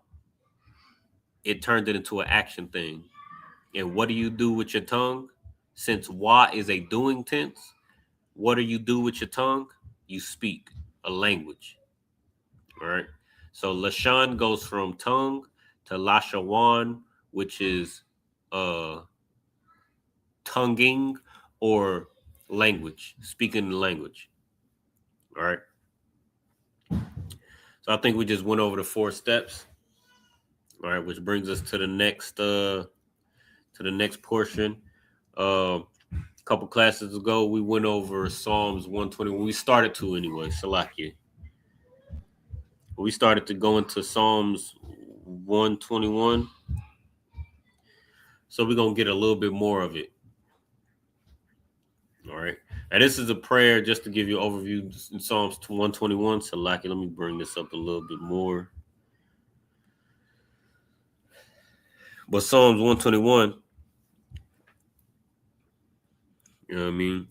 it turned it into an action thing. And what do you do with your tongue? Since wa is a doing tense, what do you do with your tongue? You speak a language. All right. So Lashun goes from tongue to Lashawan, which is tonguing or language, speaking the language. All right. So I think we just went over the 4 steps. All right, which brings us to the next portion. A couple classes ago, we went over Psalms 120. We started to anyway, Salakia. We started to go into Psalms 121. So we're going to get a little bit more of it. All right. And this is a prayer just to give you an overview in Psalms 121. So, let me bring this up a little bit more. But Psalms 121, you know what I mean,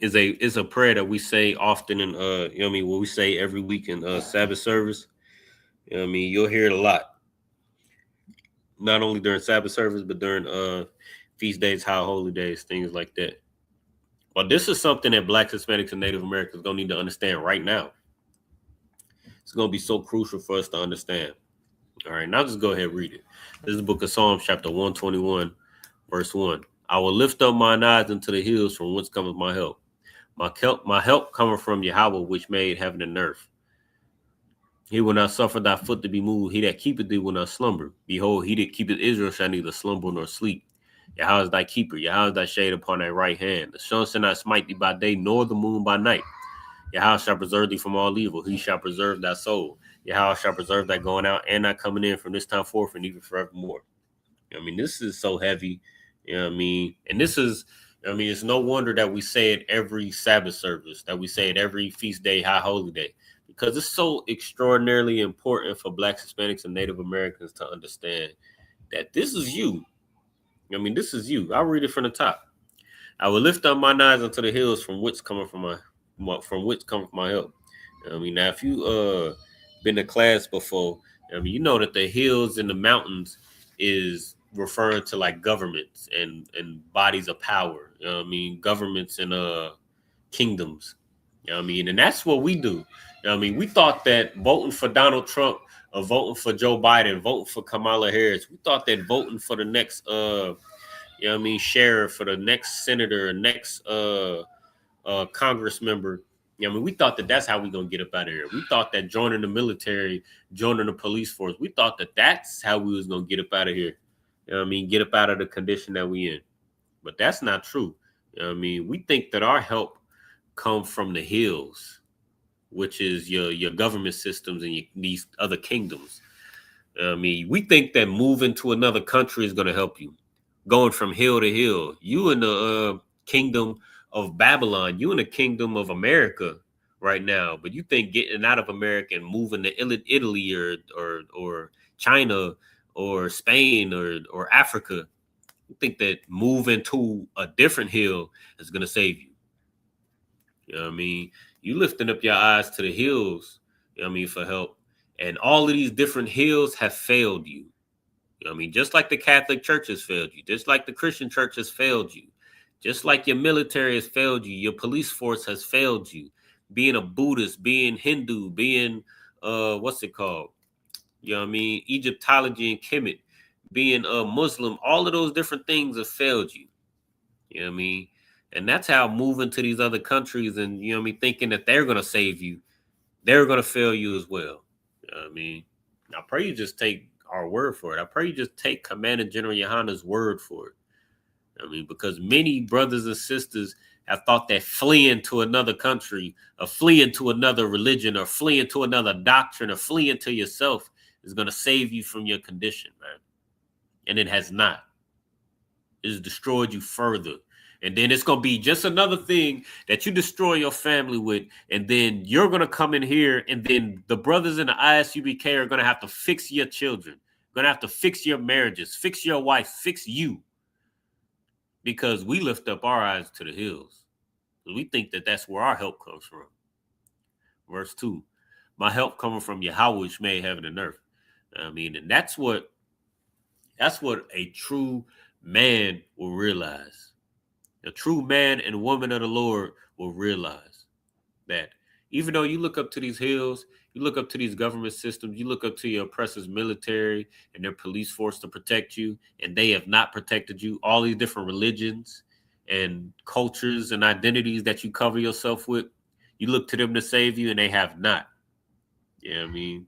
is a prayer that we say often in, what we say every week in Sabbath service. You know what I mean? You'll hear it a lot. Not only during Sabbath service, but during feast days, high holy days, things like that. But this is something that Blacks, Hispanics, and Native Americans going to need to understand right now. It's going to be so crucial for us to understand. All right, now just go ahead and read it. This is the book of Psalms, chapter 121, verse 1. I will lift up mine eyes into the hills from whence cometh my help. My help cometh from Yahweh, which made heaven and earth. He will not suffer thy foot to be moved. He that keepeth thee will not slumber. Behold, he that keepeth Israel shall neither slumber nor sleep. Yahweh is thy keeper. Yahweh is thy shade upon thy right hand. The sun shall not smite thee by day, nor the moon by night. Yahweh shall preserve thee from all evil. He shall preserve thy soul. Yahweh shall preserve thy going out and thy coming in from this time forth and even forevermore. I mean, this is so heavy. You know what I mean? And this is, I mean, it's no wonder that we say it every Sabbath service, that we say it every feast day, high holy day, because it's so extraordinarily important for Blacks, Hispanics, and Native Americans to understand that this is you. I mean, this is you. I'll read it from the top. I will lift up mine eyes unto the hills from which cometh my help. I mean, now if you been to class before, I mean, you know that the hills and the mountains is referring to like governments and bodies of power. You know what I mean? Governments and kingdoms. You know what I mean? And that's what we do. You know what I mean? We thought that voting for Donald Trump or voting for Joe Biden, voting for Kamala Harris, we thought that voting for the next you know what I mean, sheriff, for the next senator, next Congress member. I mean, we thought that that's how we gonna get up out of here. We thought that joining the military, joining the police force, we thought that that's how we was gonna get up out of here. You know what I mean? Get up out of the condition that we in. But that's not true. You know what I mean? We think that our help comes from the hills, which is your government systems and these other kingdoms. You know what I mean, we think that moving to another country is gonna help you. Going from hill to hill. You in the kingdom of Babylon, you in the kingdom of America right now, but you think getting out of America and moving to Italy or China or Spain or Africa, you think that moving to a different hill is going to save you. You know what I mean? You lifting up your eyes to the hills, you know what I mean, for help. And all of these different hills have failed you. You know what I mean? Just like the Catholic Church has failed you, just like the Christian Church has failed you, just like your military has failed you, your police force has failed you. Being a Buddhist, being Hindu, being what's it called? You know what I mean? Egyptology and Kemet, being a Muslim, all of those different things have failed you. You know what I mean? And that's how moving to these other countries and, you know what I mean, thinking that they're gonna save you, they're gonna fail you as well. You know what I mean? I pray you just take our word for it. I pray you just take Commander General Yohana's word for it. I mean, because many brothers and sisters have thought that fleeing to another country or fleeing to another religion or fleeing to another doctrine or fleeing to yourself is going to save you from your condition, man. And it has not. It has destroyed you further. And then it's going to be just another thing that you destroy your family with. And then you're going to come in here and then the brothers in the ISUPK are going to have to fix your children, going to have to fix your marriages, fix your wife, fix you. Because we lift up our eyes to the hills. We think that that's where our help comes from. Verse 2, my help coming from Yahweh, which made heaven and earth. I mean, and that's what a true man will realize. A true man and woman of the Lord will realize that even though you look up to these hills, you look up to these government systems, you look up to your oppressors' military and their police force to protect you, and they have not protected you, all these different religions and cultures and identities that you cover yourself with, you look to them to save you, and they have not. You know what I mean?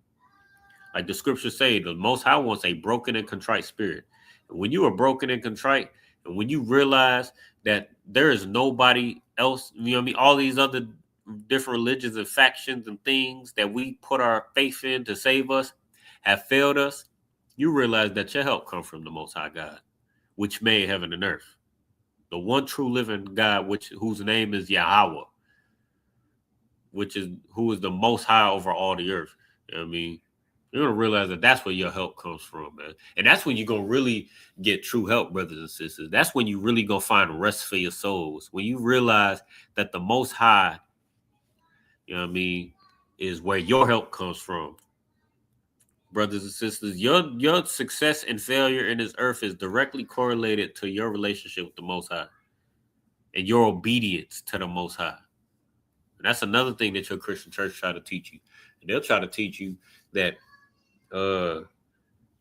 Like the scriptures say, the Most High wants a broken and contrite spirit. And when you are broken and contrite, and when you realize that there is nobody else, you know what I mean, all these other different religions and factions and things that we put our faith in to save us have failed us, you realize that your help comes from the Most High God, which made heaven and earth. The one true living God, whose name is Yahweh, who is the Most High over all the earth. You know what I mean? You're going to realize that that's where your help comes from, man. And that's when you're going to really get true help, brothers and sisters. That's when you really going to find rest for your souls. When you realize that the Most High, you know what I mean, is where your help comes from. Brothers and sisters, your success and failure in this earth is directly correlated to your relationship with the Most High and your obedience to the Most High. And that's another thing that your Christian church try to teach you. And they'll try to teach you that, you know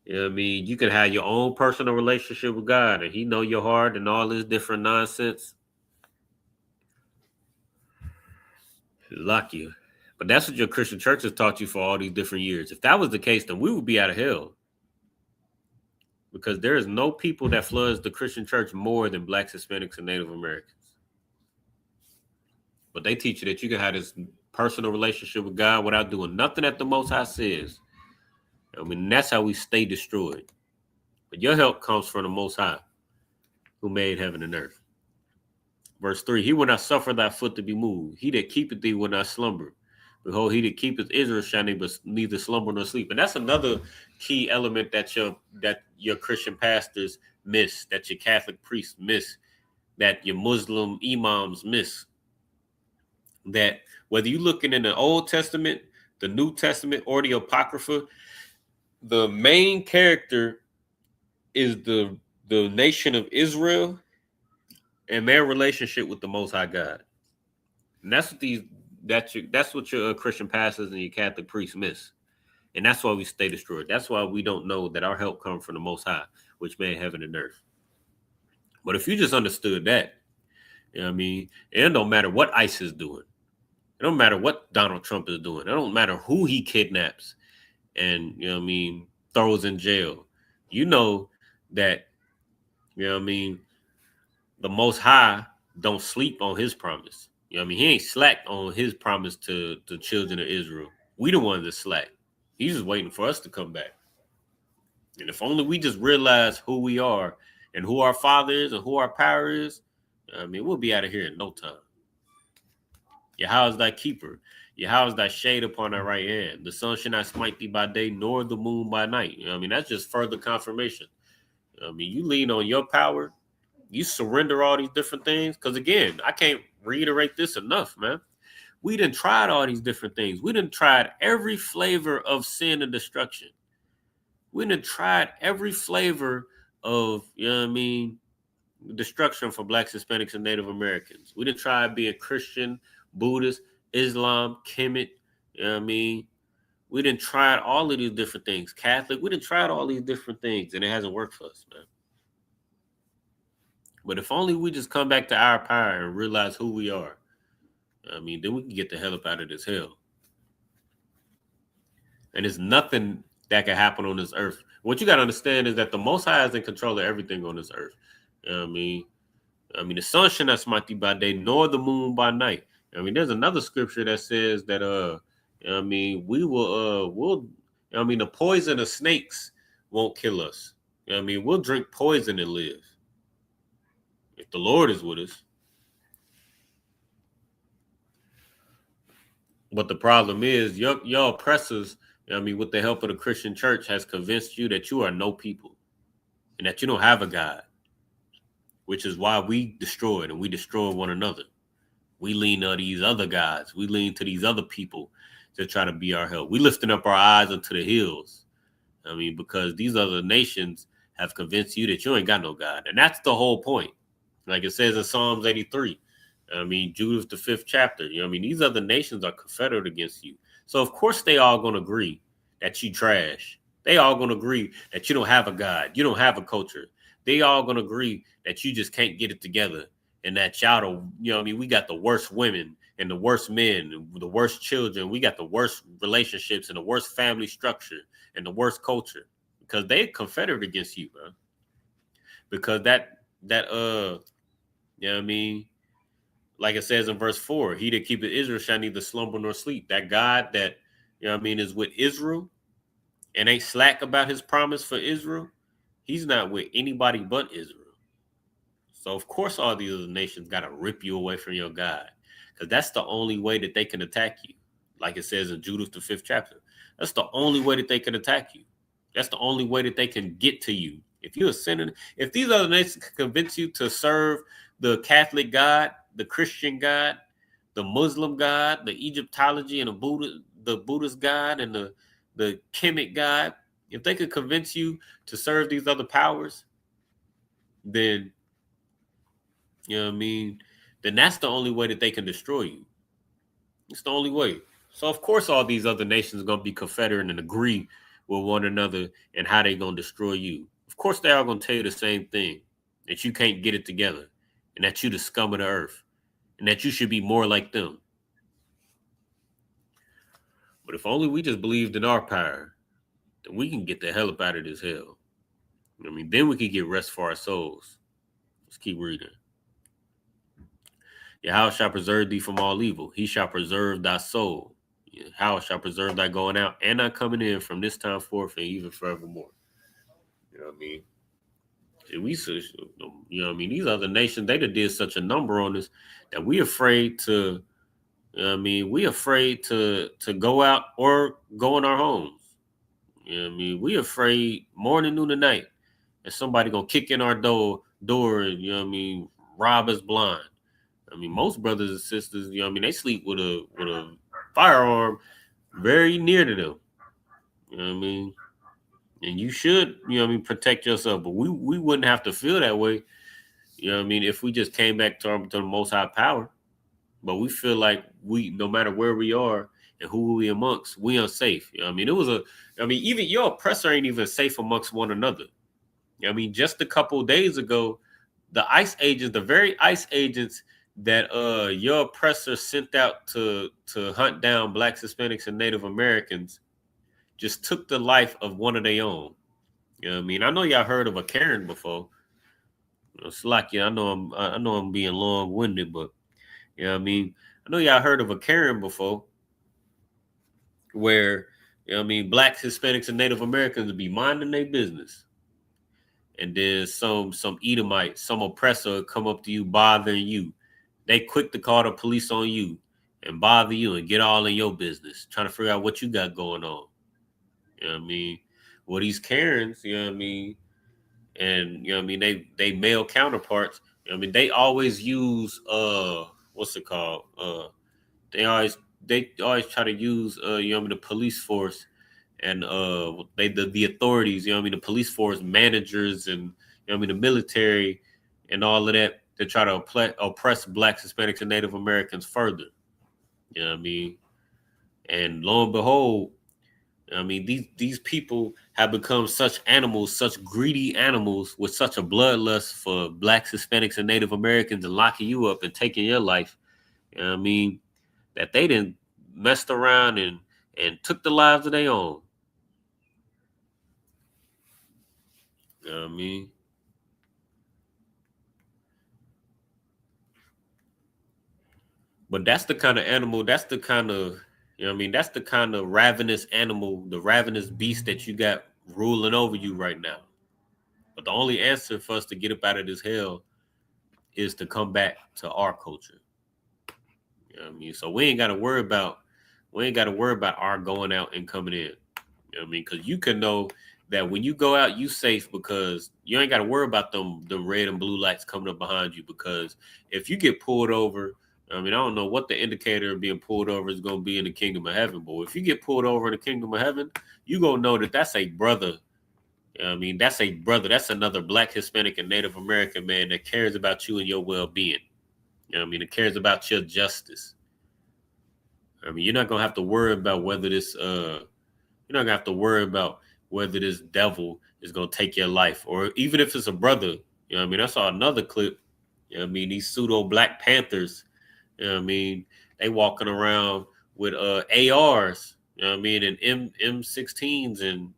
what I mean, you can have your own personal relationship with God and he know your heart and all this different nonsense. Lock you. But that's what your Christian church has taught you for all these different years. If that was the case, then we would be out of hell. Because there is no people that floods the Christian church more than Blacks, Hispanics, and Native Americans. But they teach you that you can have this personal relationship with God without doing nothing that the Most High says. I mean, that's how we stay destroyed. But your help comes from the Most High, who made heaven and earth. Verse 3, he will not suffer thy foot to be moved. He that keepeth thee will not slumber. Behold, he that keepeth Israel shall neither slumber nor sleep. And that's another key element that your Christian pastors miss, that your Catholic priests miss, that your Muslim imams miss. That whether you're looking in the Old Testament, the New Testament, or the Apocrypha, the main character is the nation of Israel and their relationship with the Most High God. And that's what your Christian pastors and your Catholic priests miss. And that's why we stay destroyed. That's why we don't know that our help comes from the Most High, which made heaven and earth. But if you just understood that, you know what I mean, it don't matter what ICE is doing. It don't matter what Donald Trump is doing. It don't matter who he kidnaps and, you know what I mean, throws in jail. You know that, you know what I mean, the Most High don't sleep on his promise. You know what I mean? He ain't slacked on his promise to the children of Israel. We the ones that slack. He's just waiting for us to come back. And if only we just realize who we are and who our Father is and who our power is, I mean, we'll be out of here in no time. Yahweh is thy keeper. Yahweh is thy shade upon thy right hand. The sun shall not smite thee by day, nor the moon by night. You know what I mean? That's just further confirmation. You know what I mean? You lean on your power. You surrender all these different things. Because again, I can't reiterate this enough, man. We done tried all these different things. We done tried every flavor of sin and destruction. We done tried every flavor of, you know what I mean, destruction for Blacks, Hispanics, and Native Americans. We done tried being Christian, Buddhist, Islam, Kemet, you know what I mean? We done tried all of these different things. Catholic, we done tried all these different things, and it hasn't worked for us, man. But if only we just come back to our power and realize who we are, I mean, then we can get the hell up out of this hell. And there's nothing that can happen on this earth. What you got to understand is that the Most High is in control of everything on this earth. You know what I mean, the sun shall not smite thee by day, nor the moon by night. I mean, there's another scripture that says that, you know what I mean, we will, you know what I mean, the poison of snakes won't kill us. You know what I mean, we'll drink poison and live. If the Lord is with us. But the problem is your oppressors, you know what I mean, with the help of the Christian church, has convinced you that you are no people and that you don't have a God, which is why we destroyed and we destroy one another. We lean on these other gods. We lean to these other people to try to be our help. We lifting up our eyes unto the hills. I mean, because these other nations have convinced you that you ain't got no God. And that's the whole point. Like it says in Psalms 83. I mean, Jude the 5th chapter. You know what I mean? These other nations are confederate against you. So, of course, they all going to agree that you trash. They all going to agree that you don't have a God. You don't have a culture. They all going to agree that you just can't get it together. And that y'all, you know what I mean? We got the worst women and the worst men, and the worst children. We got the worst relationships and the worst family structure and the worst culture because they confederate against you, bro. Because that you know what I mean? like it says in verse 4, he that keepeth Israel shall neither slumber nor sleep. That God that, is with Israel and ain't slack about his promise for Israel, he's not with anybody but Israel. So, of course, all these other nations got to rip you away from your God, because that's the only way that they can attack you. Like it says in Judas, the 5th chapter. That's the only way that they can attack you. That's the only way that they can get to you. If you're a sinner, if these other nations can convince you to serve the Catholic God, the Christian God, the Muslim God, the Egyptology and the Buddhist God and the Kemet God, if they could convince you to serve these other powers, then then that's the only way that they can destroy you. It's the only way. So of course all these other nations are gonna be confederate and agree with one another and how they gonna destroy you. Of course they are gonna tell you the same thing, that you can't get it together, and that you the scum of the earth, and that you should be more like them. But if only we just believed in our power, then we can get the hell up out of this hell. Then we could get rest for our souls. Let's keep reading. Yahweh shall preserve thee from all evil. He shall preserve thy soul. Yahweh shall preserve thy going out and thy coming in from this time forth and even forevermore. You know what I mean? These other nations, they did such a number on us that we afraid to, we afraid to go out or go in our homes. We afraid morning, noon, and night that somebody gonna kick in our door and, rob us blind. Most brothers and sisters, they sleep with a firearm very near to them. And you should, protect yourself. But we wouldn't have to feel that way, if we just came back to the Most High power. But we feel like no matter where we are and who we amongst, we unsafe. Even your oppressor ain't even safe amongst one another. Just a couple of days ago, the very ICE agents that your oppressor sent out to hunt down Blacks, Hispanics, and Native Americans just took the life of one of their own. I know y'all heard of a Karen before. It's like, I know I'm being long-winded, but I know y'all heard of a Karen before, where Blacks, Hispanics, and Native Americans would be minding their business, and then some Edomite, some oppressor would come up to you bothering you. They quick to call the police on you and bother you and get all in your business, trying to figure out what you got going on. Well, these Karens, and they male counterparts, they always use what's it called? They always try to use the police force and the authorities, the police force managers and the military and all of that to try to oppress Blacks, Hispanics, and Native Americans further. And lo and behold, these people have become such animals, such greedy animals with such a bloodlust for Blacks, Hispanics, and Native Americans and locking you up and taking your life. That they didn't messed around and took the lives of their own. But that's the kind of animal, that's the kind of, that's the kind of ravenous animal, the ravenous beast that you got ruling over you right now. But the only answer for us to get up out of this hell is to come back to our culture. So we ain't got to worry about our going out and coming in. Because you can know that when you go out, you safe, because you ain't got to worry about them red and blue lights coming up behind you. Because if you get pulled over, I don't know what the indicator of being pulled over is going to be in the kingdom of heaven. But if you get pulled over in the kingdom of heaven, you going to know that that's a brother. That's a brother. That's another Black, Hispanic, and Native American man that cares about you and your well-being. It cares about your justice. You're not going to have to worry about whether this, devil is going to take your life, or even if it's a brother. I saw another clip. These pseudo Black Panthers, they walking around with ARs, and M16s and,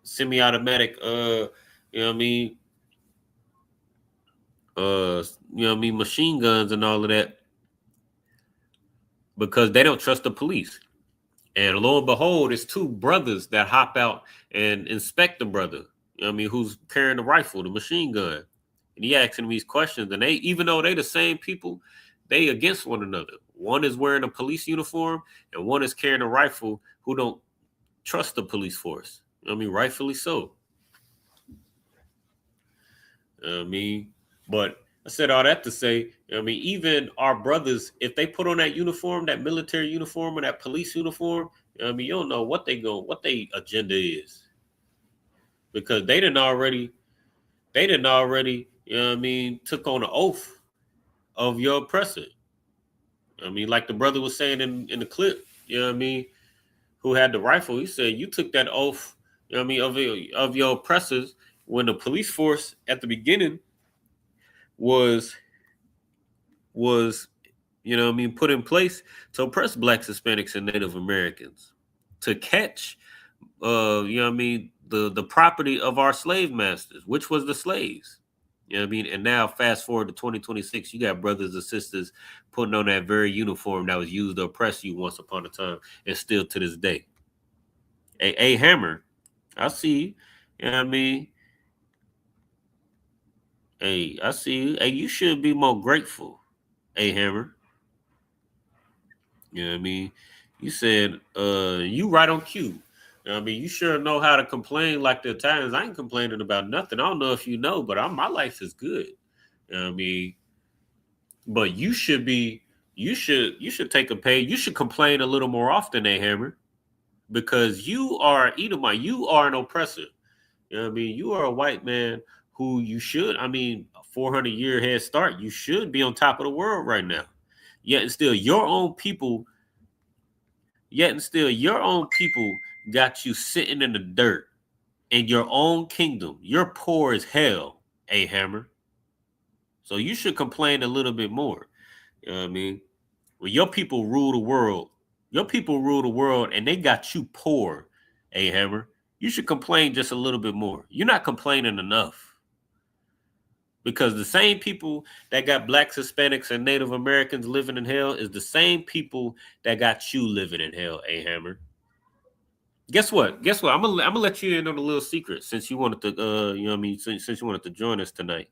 semi-automatic, machine guns and all of that, because they don't trust the police. And lo and behold, it's two brothers that hop out and inspect the brother, who's carrying the rifle, the machine gun. And he asking these questions. And they, even though they the same people, they against one another. One is wearing a police uniform and one is carrying a rifle who don't trust the police force. Rightfully so. But I said all that to say, even our brothers, if they put on that uniform, that military uniform or that police uniform, you don't know what they agenda is, because they didn't already, took on an oath of your oppressor. Like the brother was saying in the clip, who had the rifle, he said, you took that oath, of your oppressors, when the police force at the beginning was put in place to oppress Blacks, Hispanics, and Native Americans, to catch the property of our slave masters, which was the slaves. And now fast forward to 2026, you got brothers and sisters putting on that very uniform that was used to oppress you once upon a time, and still to this day. Hey, Hammer, I see you. Hey, I see you. Hey, you should be more grateful. Hey, Hammer. You said you right on cue. You sure know how to complain like the Italians. I ain't complaining about nothing. I don't know if you know, but my life is good. But you should take a page. You should complain a little more often, Hammer, because you are Edomite. You are an oppressor. You are a white man who you should, 400-year head start. You should be on top of the world right now. Yet and still your own people got you sitting in the dirt in your own kingdom. You're poor as hell, Hammer. So you should complain a little bit more. When your people rule the world, and they got you poor, Hammer, you should complain just a little bit more. You're not complaining enough. Because the same people that got Blacks, Hispanics, and Native Americans living in hell is the same people that got you living in hell, Hammer. Guess what? I'm gonna let you in on a little secret, since you wanted to, since you wanted to join us tonight.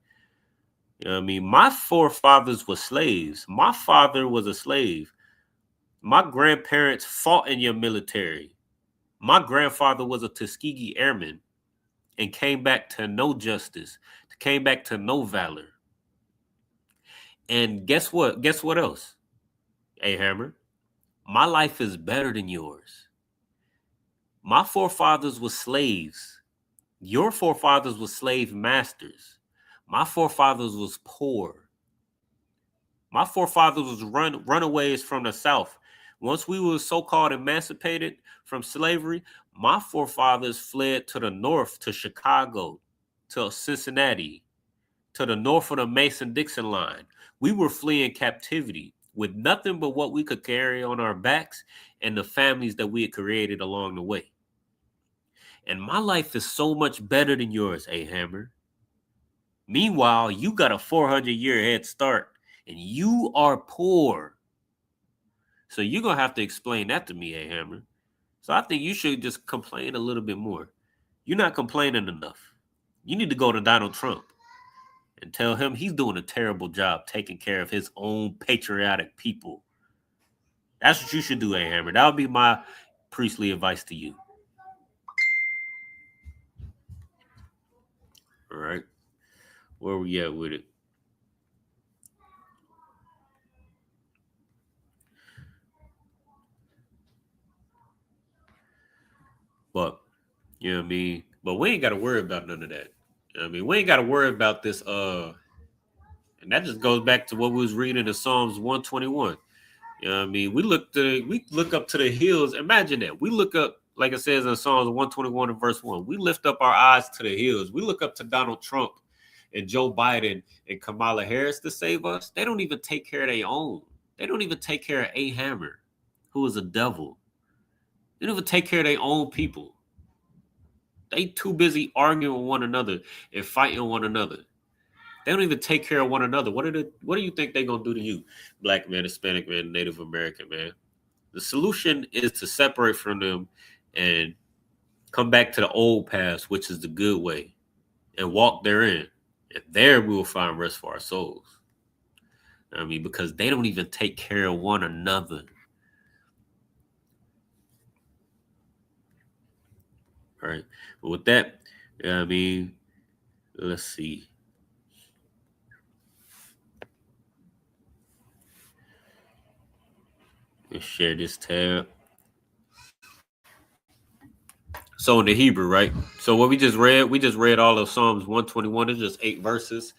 My forefathers were slaves. My father was a slave. My grandparents fought in your military. My grandfather was a Tuskegee airman and came back to no justice, came back to no valor. And guess what? Guess what else? Hammer, my life is better than yours. My forefathers were slaves. Your forefathers were slave masters. My forefathers was poor. My forefathers was runaways from the South. Once we were so-called emancipated from slavery, my forefathers fled to the north, to Chicago, to Cincinnati, to the north of the Mason-Dixon line. We were fleeing captivity with nothing but what we could carry on our backs and the families that we had created along the way. And my life is so much better than yours, Hammer. Meanwhile, you got a 400-year head start and you are poor. So you're going to have to explain that to me, Hammer. So I think you should just complain a little bit more. You're not complaining enough. You need to go to Donald Trump and tell him he's doing a terrible job taking care of his own patriotic people. That's what you should do, Hammer. That would be my priestly advice to you. All right. Where we at with it? But, but we ain't got to worry about none of that. We ain't got to worry about this. And that just goes back to what we was reading in Psalms 121. We look up to the hills. Imagine that. We look up, like it says in Psalms 121 and verse 1, we lift up our eyes to the hills. We look up to Donald Trump and Joe Biden and Kamala Harris to save us. They don't even take care of their own. They don't even take care of Hammer, who is a devil. They don't even take care of their own people. They too busy arguing with one another and fighting one another. They don't even take care of one another. What do you think they're gonna do to you? Black man, Hispanic man, Native American man. The solution is to separate from them and come back to the old path, which is the good way, and walk therein. And there we will find rest for our souls. I mean, because they don't even take care of one another. All right. But with that, I mean, let's see. Let's share this tab. So in the Hebrew, right? So what we just read all of Psalms 121. It's just 8 verses.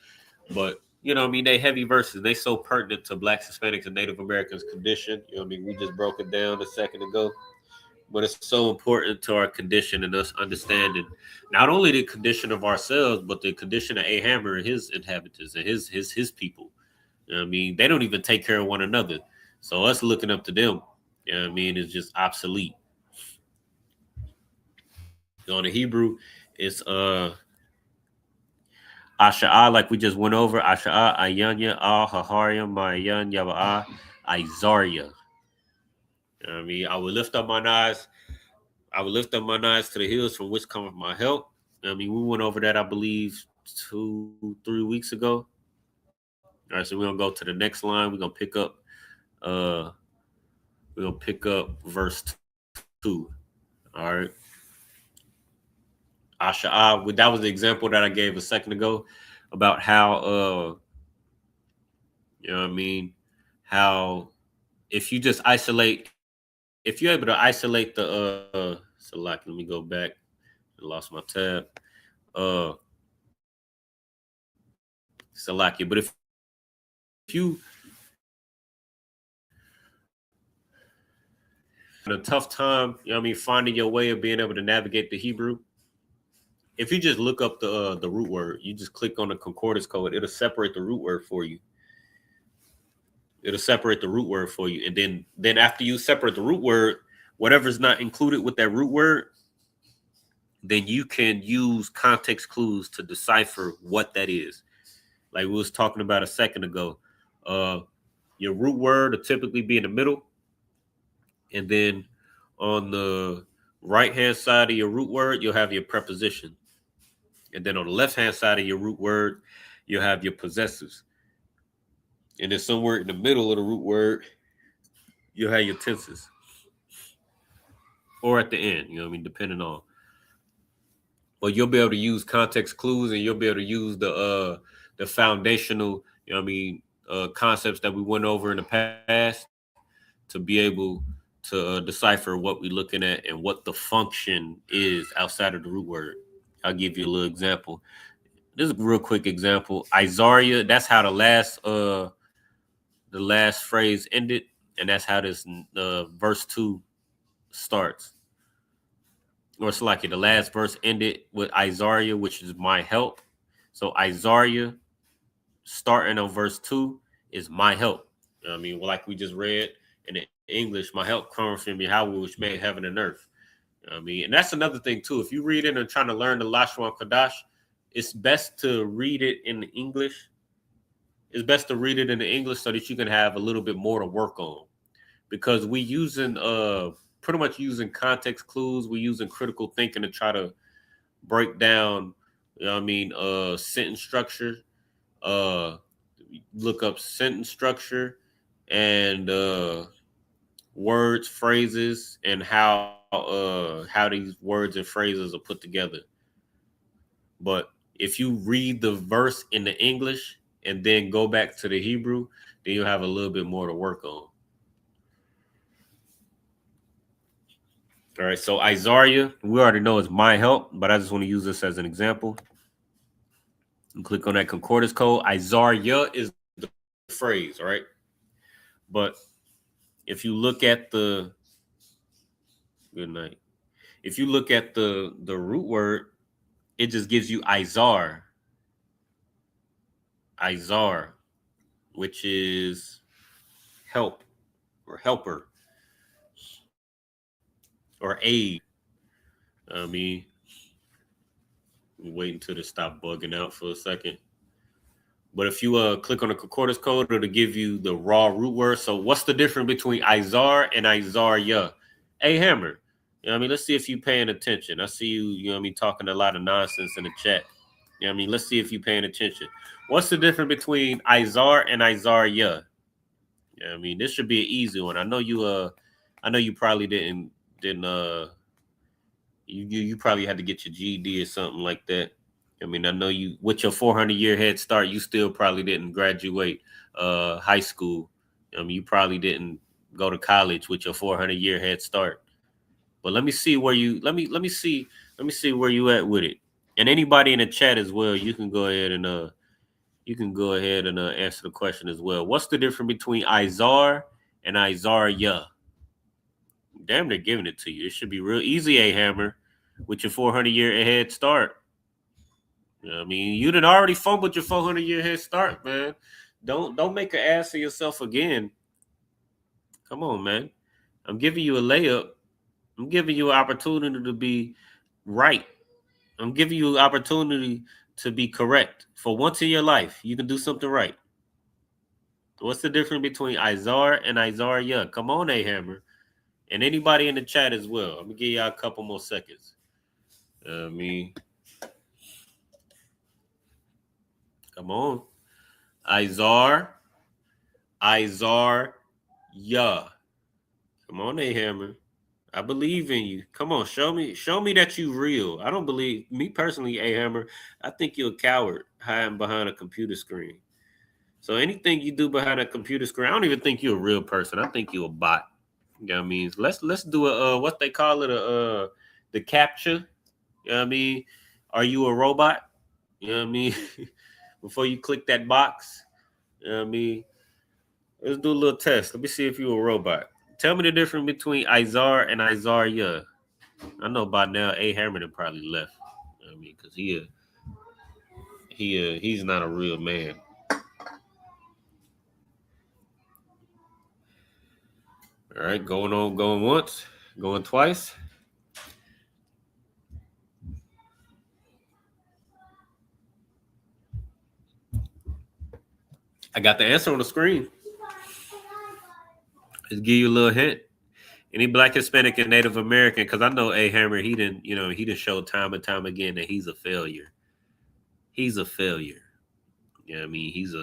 But, you know what I mean? They heavy verses. They so pertinent to Blacks, Hispanics, and Native Americans' condition. You know what I mean? We just broke it down a second ago. But it's so important to our condition and us understanding not only the condition of ourselves, but the condition of Ahammer and his inhabitants and his people. You know what I mean? They don't even take care of one another. So us looking up to them, you know what I mean, is just obsolete. So in the Hebrew, it's Asha'ah, like we just went over. Asha'ah, Ayanya, Ah, Haharia, Mayan, Yaba'ah, Izaria. You know what I mean? I will lift up my eyes to the hills from which cometh my help. I mean, we went over that, I believe, 2-3 weeks ago. All right, so we're gonna go to the next line. We're gonna pick up verse 2. All right. Asha'ah, that was the example that I gave a second ago about how you know what I mean, how if you're able to isolate the so like, let me go back. I lost my tab. Salakia. But if you had a tough time, you know what I mean, finding your way of being able to navigate the Hebrew, if you just look up the root word, you just click on the concordance code, it'll separate the root word for you. And then after you separate the root word, whatever's not included with that root word, then you can use context clues to decipher what that is. Like we was talking about a second ago. Your root word will typically be in the middle. And then on the right-hand side of your root word, you'll have your preposition. And then on the left-hand side of your root word, you'll have your possessives. And then somewhere in the middle of the root word, you'll have your tenses. Or at the end, you know what I mean, depending on. But you'll be able to use context clues, and you'll be able to use the foundational, you know what I mean, concepts that we went over in the past to be able to decipher what we're looking at and what the function is outside of the root word. I'll give you a little example. This is a real quick example. Izaria, that's how the last phrase ended, and that's how this verse 2 starts. Or it's like the last verse ended with Izaria, which is my help. So Izaria, starting on verse 2, is my help. You know what I mean? Well, like we just read in the English, my help comes from Yahweh, which made heaven and earth. You know what I mean? And that's another thing, too. If you read it and trying to learn the Lashawan Qadash, it's best to read it in the English. It's best to read it in the English so that you can have a little bit more to work on. Because we using pretty much using context clues. We're using critical thinking to try to break down, you know what I mean, sentence structure. Look up sentence structure and words, phrases, and how these words and phrases are put together. But if you read the verse in the English and then go back to the Hebrew, then you'll have a little bit more to work on. All right, so Izaria, we already know is my help, but I just want to use this as an example. You click on that concordance code. Izaria is the phrase, all right? But if you look at the if you look at the root word, it just gives you Izar, which is help or helper or aid. I mean, wait until it stop bugging out for a second. But if you click on the concordance code, it'll give you the raw root word. So what's the difference between Izar and Isaiah? Hey, Hammer. You know what I mean? Let's see if you're paying attention. I see you, you know what I mean, talking a lot of nonsense in the chat. You know what I mean? Let's see if you're paying attention. What's the difference between Izar and Isaiah? You know what I mean? This should be an easy one. I know you probably didn't you probably had to get your GED or something like that. I mean, I know you with your 400-year head start, you still probably didn't graduate high school. I mean, you probably didn't go to college with your 400-year head start. But let me see where you let me see where you at with it. And anybody in the chat as well, you can go ahead and answer the question as well. What's the difference between Izar and Isaiah? Damn, they're giving it to you. It should be real easy, A Hammer, with your 400-year head start. You know what I mean, you done already fumbled your 400-year head start, man. Don't make an ass of yourself again. Come on, man. I'm giving you a layup. I'm giving you an opportunity to be right. I'm giving you an opportunity to be correct. For once in your life, you can do something right. What's the difference between Izar and Isaiah? Come on, A Hammer. And anybody in the chat as well. I'm going to give y'all a couple more seconds. Come on. Izar, yeah. Come on, A Hammer. I believe in you. Come on, show me that you real. I don't believe me personally, A Hammer. I think you're a coward hiding behind a computer screen. So anything you do behind a computer screen, I don't even think you're a real person. I think you're a bot. You know what I mean? Let's do a what they call it, the capture. You know what I mean? Are you a robot? You know what I mean? Before you click that box, you know what I mean? Let's do a little test. Let me see if you're a robot. Tell me the difference between Izar and Isaiah. I know by now A Hammer probably left. You know what I mean? Because he's not a real man. All right, going once, going twice. I got the answer on the screen. Just give you a little hint. Any Black, Hispanic, and Native American, because I know A Hammer, he didn't show time and time again that he's a failure. He's a failure. You know what I mean? He's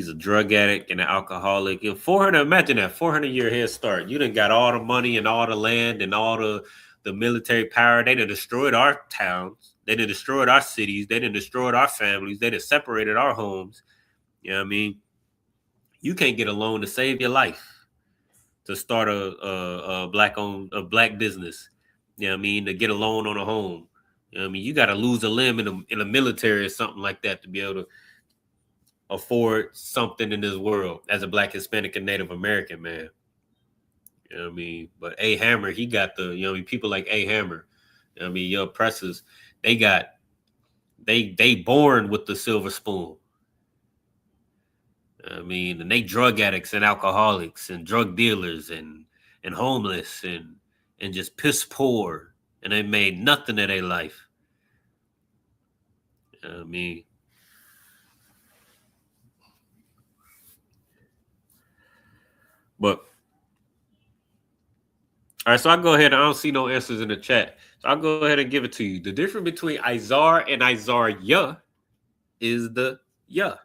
a drug addict and an alcoholic. And 400, imagine that 400-year head start. You done got all the money and all the land and all the military power. They done destroyed our towns. They done destroyed our cities. They done destroyed our families. They done separated our homes. You know what I mean? You can't get a loan to save your life to start a black business. You know what I mean? To get a loan on a home. You know what I mean? You got to lose a limb in the military or something like that to be able to afford something in this world as a Black, Hispanic, and Native American man. You know what I mean? But A Hammer, he got the, you know what I mean, people like A Hammer, you know what I mean, your oppressors, they born with the silver spoon. I mean, and they drug addicts and alcoholics and drug dealers and homeless and just piss poor, and they made nothing of their life. I mean, but all right, so I'll go ahead. I don't see no answers in the chat, so I'll go ahead and give it to you. The difference between Izar and Isaiah is the ya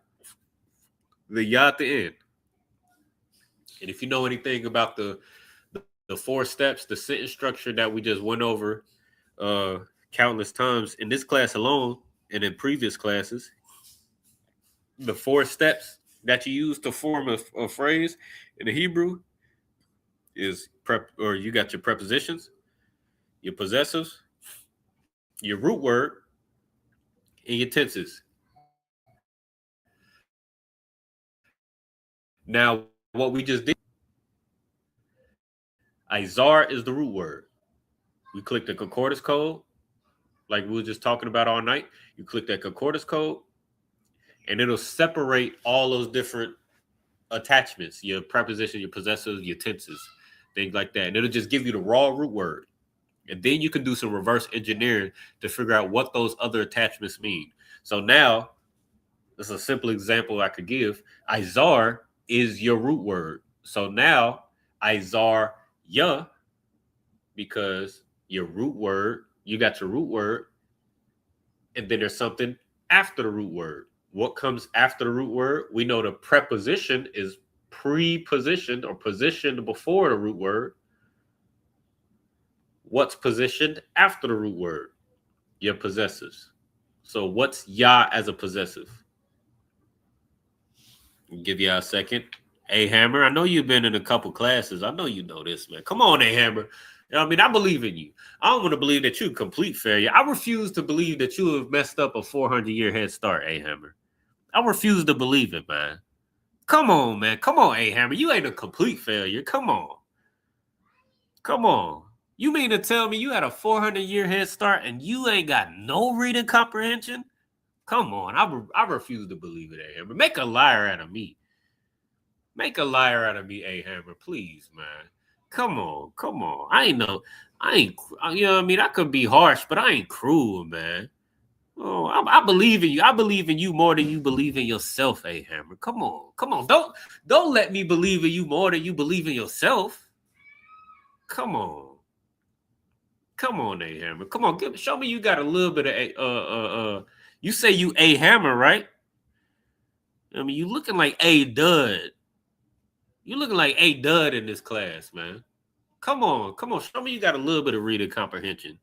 at the end. And if you know anything about the 4 steps, the sentence structure that we just went over countless times in this class alone and in previous classes, the 4 steps that you use to form a phrase in the Hebrew is you got your prepositions, your possessives, your root word, and your tenses. Now, what we just did, Izar is the root word. We click the concordance code, like we were just talking about all night. You click that concordance code, and it'll separate all those different attachments, your preposition, your possessives, your tenses, things like that. And it'll just give you the raw root word. And then you can do some reverse engineering to figure out what those other attachments mean. So now, That's a simple example I could give. Izar is your root word. So now Izar ya, because your root word, you got your root word, and then there's something after the root word. What comes after the root word? We know the preposition is pre-positioned or positioned before the root word. What's positioned after the root word? Your possessives. So what's ya as a possessive? I'll give you a second. A Hammer, I know you've been in a couple classes. I know you know this, man. Come on, A Hammer. I mean, I believe in you. I don't want to believe that you're a complete failure. I refuse to believe that you have messed up a 400-year head start, A Hammer. I refuse to believe it, man. Come on, man. Come on, A Hammer. You ain't a complete failure. Come on. Come on. You mean to tell me you had a 400-year head start and you ain't got no reading comprehension? Come on. I refuse to believe it, A Hammer. Make a liar out of me. Make a liar out of me, A Hammer, please, man. Come on. Come on. You know what I mean? I could be harsh, but I ain't cruel, man. Oh, I believe in you. I believe in you more than you believe in yourself, A Hammer. Come on. Come on. Don't let me believe in you more than you believe in yourself. Come on. Come on, A Hammer. Come on. Show me you got a little bit of you say you A Hammer, right? I mean, you looking like A Dud. You looking like A Dud in this class, man. Come on. Come on. Show me you got a little bit of reading comprehension.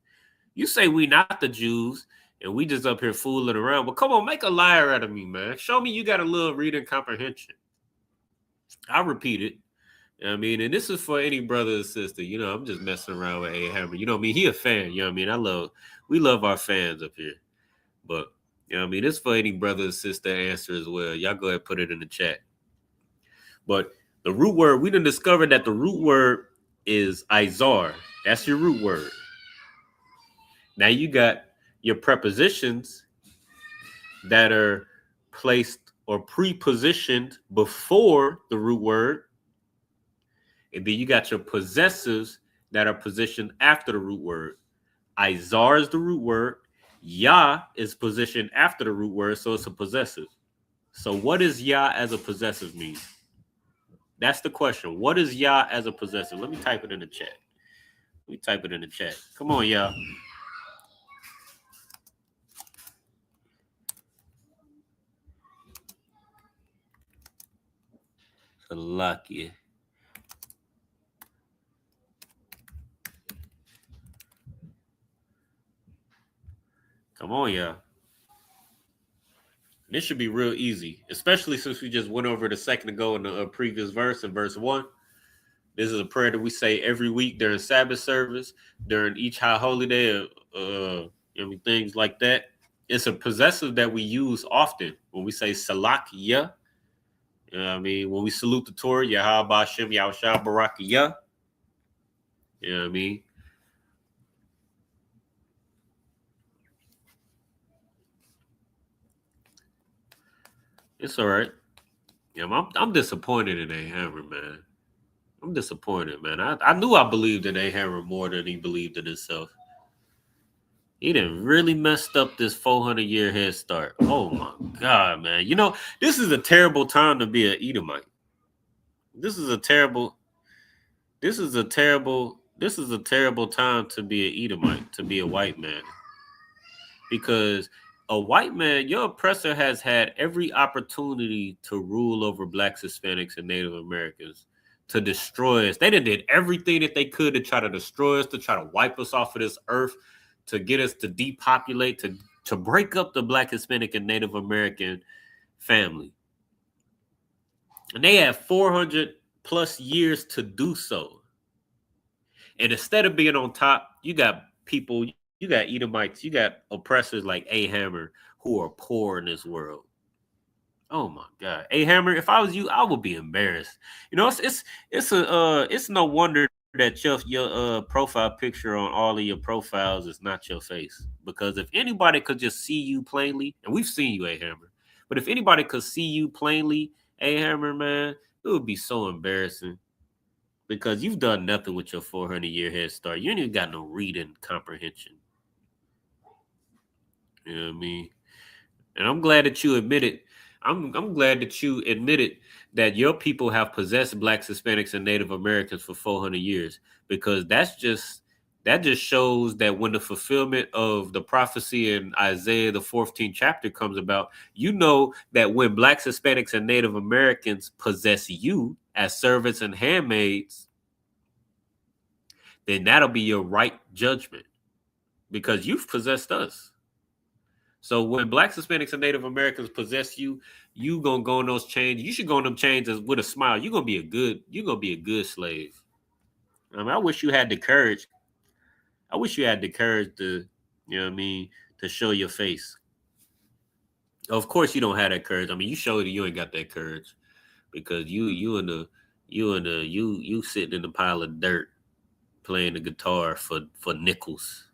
You say we not the Jews and we just up here fooling around, but come on, make a liar out of me, man. Show me you got a little reading comprehension. I repeat it. I mean, and this is for any brother or sister. You know, I'm just messing around with A Hammer. You know what I mean? He a fan. You know what I mean? We love our fans up here. But, you know what I mean? This is for any brother or sister answer as well. Y'all go ahead and put it in the chat. But the root word, we done discovered that the root word is Izar. That's your root word. Now you got your prepositions that are placed or pre-positioned before the root word. And then you got your possessives that are positioned after the root word. Izar is the root word. Ya is positioned after the root word, so it's a possessive. So what does ya as a possessive mean? That's the question. What is ya as a possessive? Let me type it in the chat. Come on, y'all. Lucky. Come on, y'all. This should be real easy, especially since we just went over it a second ago in the previous verse, in verse 1. This is a prayer that we say every week during Sabbath service, during each high holy day, things like that. It's a possessive that we use often when we say Salak Ya. You know what I mean? When we salute the Torah, Yahweh Hashem Yahushua Barak Ya. You know what I mean? It's all right. Yeah, I'm disappointed in A Hammer, man. I'm disappointed, man. I knew I believed in A Hammer more than he believed in himself. He done really messed up this 400-year head start. Oh my God, man. You know, this is a terrible time to be an Edomite. This is a terrible time to be an Edomite, to be a white man. Because a white man, your oppressor has had every opportunity to rule over Blacks, Hispanics, and Native Americans, to destroy us. They did everything that they could to try to destroy us, to try to wipe us off of this earth, to get us to depopulate, to break up the Black, Hispanic, and Native American family. And they have 400 plus years to do so. And instead of being on top, you got people, you got Edomites, you got oppressors like A Hammer who are poor in this world. Oh my God, A Hammer! If I was you, I would be embarrassed. You know, it's no wonder that your profile picture on all of your profiles is not your face. Because if anybody could just see you plainly, and we've seen you, A Hammer, but if anybody could see you plainly, A Hammer, man, it would be so embarrassing. Because you've done nothing with your 400-year head start. You ain't even got no reading comprehension. You know what I mean? And I'm glad that you admitted I'm glad that you admitted that your people have possessed blacks, Hispanics, and Native Americans for 400 years, because that just shows that when the fulfillment of the prophecy in Isaiah the 14th chapter comes about, you know that when blacks, Hispanics, and Native Americans possess you as servants and handmaids, then that'll be your right judgment because you've possessed us. So when blacks, Hispanics, and Native Americans possess you, you gonna go on those chains. You should go on them chains with a smile. You're gonna be a good slave. I mean, I wish you had the courage. I wish you had the courage to, you know what I mean, to show your face. Of course you don't have that courage. I mean, you showed that you ain't got that courage because you sitting in a pile of dirt playing the guitar for nickels,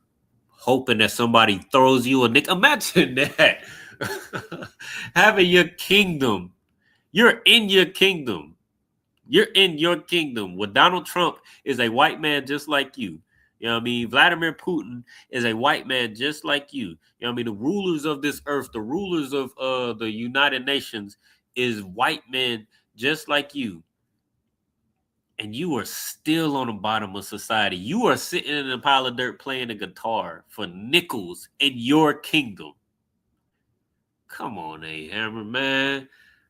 hoping that somebody throws you a nickel. Imagine that. Having your kingdom. You're in your kingdom. You're in your kingdom. Well, Donald Trump is a white man just like you. You know what I mean? Vladimir Putin is a white man just like you. You know what I mean? The rulers of this earth, the rulers of the United Nations is white men just like you. And you are still on the bottom of society. You are sitting in a pile of dirt playing a guitar for nickels in your kingdom. Come on, A-Hammer, man.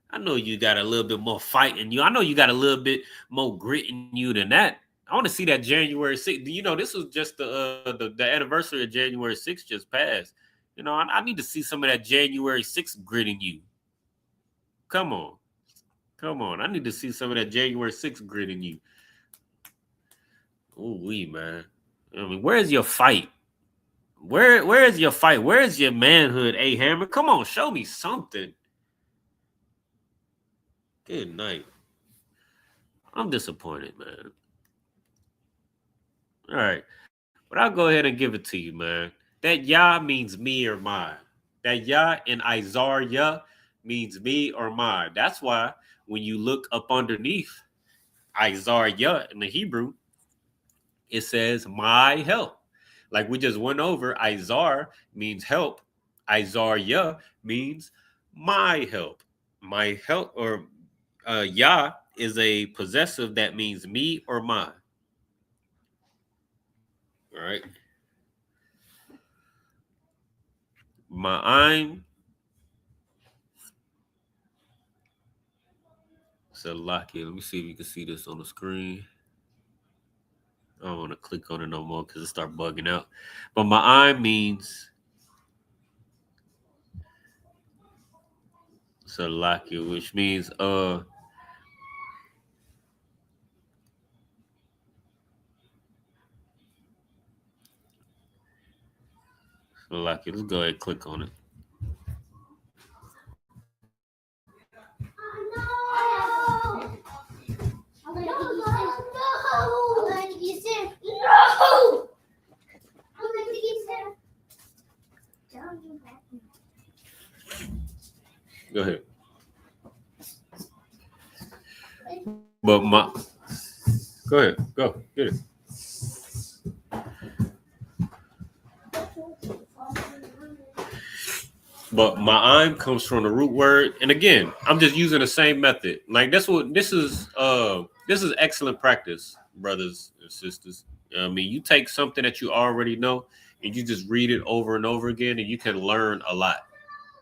I know you got a little bit more fight in you. I know you got a little bit more grit in you than that. I want to see that January 6th. You know, this was just the anniversary of January 6th just passed. You know, I need to see some of that January 6th grit in you. Come on. Come on. I need to see some of that January 6th grit in you. Ooh, man. I mean, where's your fight? Where is your fight? Where is your manhood, A-Hammer? Come on, show me something. Good night. I'm disappointed, man. All right. But I'll go ahead and give it to you, man. That Yah means me or mine. That Yah in Isaiah means me or mine. That's why when you look up underneath Isaiah in the Hebrew, it says my help. Like we just went over, Isaiah means help. Isaiah means my help. My help, or Yah is a possessive that means me or mine. All right. Ma'aim. Salakia. Let me see if you can see this on the screen. I don't want to click on it no more because it start bugging out. But Ma'aim means Salakia, which means Salakia. Let's go ahead and click on it. Go ahead. But go ahead. Go. Get it. But ma'aim comes from the root word. And again, I'm just using the same method. Like this is excellent practice, brothers and sisters. I mean, you take something that you already know and you just read it over and over again and you can learn a lot.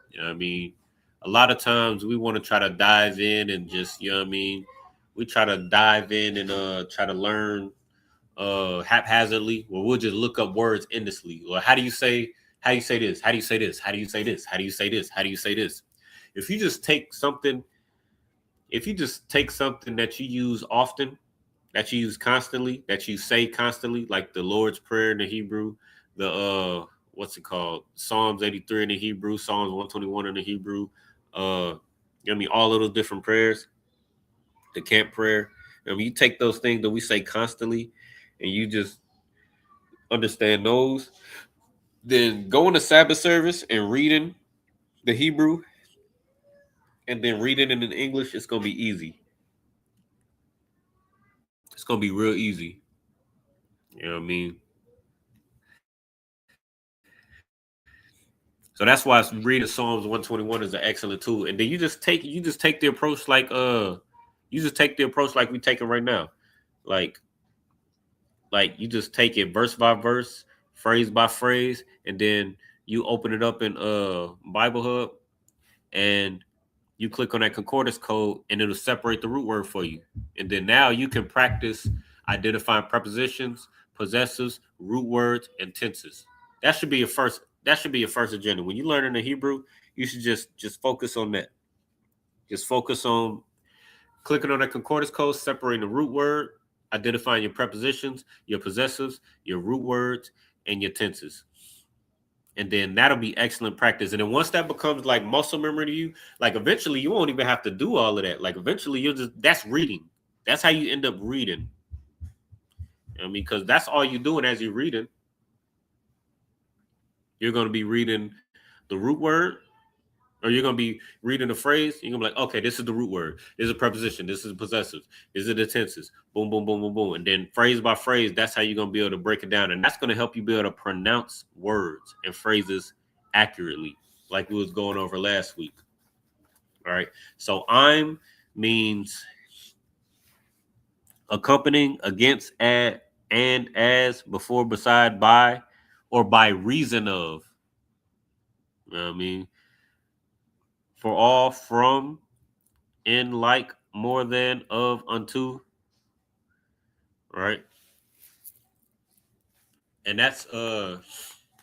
You know what I mean? A lot of times we want to try to dive in and just, you know what I mean? We try to dive in and try to learn haphazardly, where we'll just look up words endlessly. Or how do you say this? How do you say this? How do you say this? How do you say this? How do you say this? If you just take something that you use often, that you use constantly, that you say constantly, like the Lord's Prayer in the Hebrew, the what's it called? Psalms 83 in the Hebrew, Psalms 121 in the Hebrew, I mean, all of those different prayers, the camp prayer. I mean, you take those things that we say constantly and you just understand those, then going to Sabbath service and reading the Hebrew and then reading it in English, it's going to be easy. It's going to be real easy. You know what I mean? So that's why reading Psalms 121 is an excellent tool. And then you just take the approach like we taking right now. Like you just take it verse by verse, phrase by phrase, and then you open it up in Bible Hub and you click on that concordance code and it'll separate the root word for you. And then now you can practice identifying prepositions, possessives, root words, and tenses. That should be your first agenda. When you learn in the Hebrew, you should just focus on that. Just focus on clicking on that concordance code, separating the root word, identifying your prepositions, your possessives, your root words, and your tenses. And then that'll be excellent practice. And then once that becomes like muscle memory to you, like eventually you won't even have to do all of that. Like eventually that's reading. That's how you end up reading. I mean, because that's all you're doing as you're reading. You're going to be reading the root word, or you're going to be reading the phrase. You're going to be like, okay, this is the root word. This is a preposition. This is a possessive. This is the tenses. Boom, boom, boom, boom, boom. And then phrase by phrase, that's how you're going to be able to break it down. And that's going to help you be able to pronounce words and phrases accurately, like we was going over last week. All right. So I'm means accompanying, against, at, and, as, before, beside, by, or by reason of. You know what I mean? For all, from, in, like, more than, of, unto. Right? And that's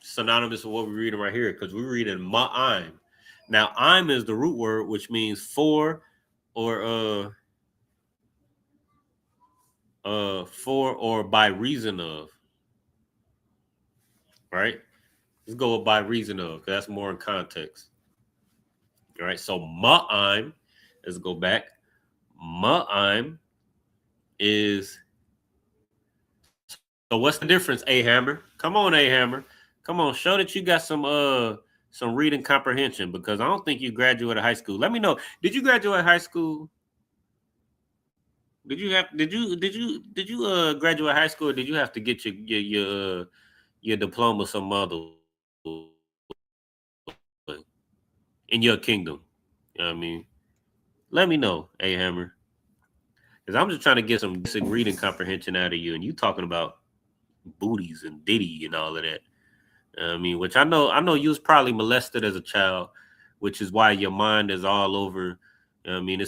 synonymous with what we're reading right here, because we're reading ma'im. Now, I'm is the root word, which means for or by reason of. Right? Let's go with by reason of, because that's more in context. All right, so ma'im, let's go back. Ma'im is, so what's the difference, A Hammer? Come on, A Hammer. Come on, show that you got some reading comprehension, because I don't think you graduated high school. Let me know. Did you graduate high school? Did you graduate high school, or did you have to get your diploma some other in your kingdom? You know what I mean? Let me know, A Hammer. Because I'm just trying to get some basic reading comprehension out of you, and you talking about booties and Diddy and all of that. I mean, which I know you was probably molested as a child, which is why your mind is all over. You know what I mean,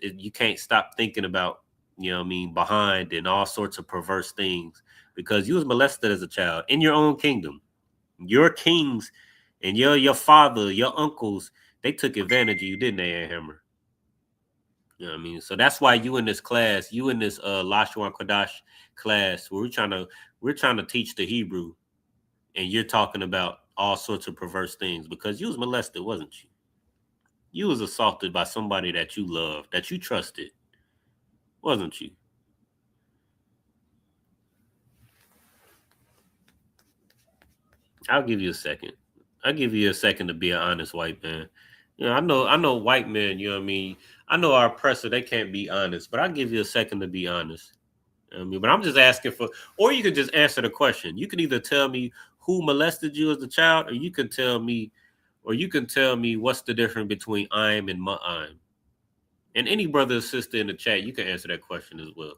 you can't stop thinking about, you know what I mean, behind and all sorts of perverse things, because you was molested as a child in your own kingdom. Your kings and your father, your uncles, they took advantage of you, didn't they, A Hammer? You know what I mean? So that's why you in this class, Lashawan Qadash class, where we're trying to teach the Hebrew, and you're talking about all sorts of perverse things, because you was molested, wasn't you? You was assaulted by somebody that you loved, that you trusted, wasn't you? I'll give you a second. I'll give you a second to be an honest white man. You know, I know white men, you know what I mean? I know our oppressor, they can't be honest, but I'll give you a second to be honest. I mean, but I'm just asking for, or you can just answer the question. You can either tell me who molested you as a child, or you can tell me what's the difference between I'm and ma'im. And any brother or sister in the chat, you can answer that question as well.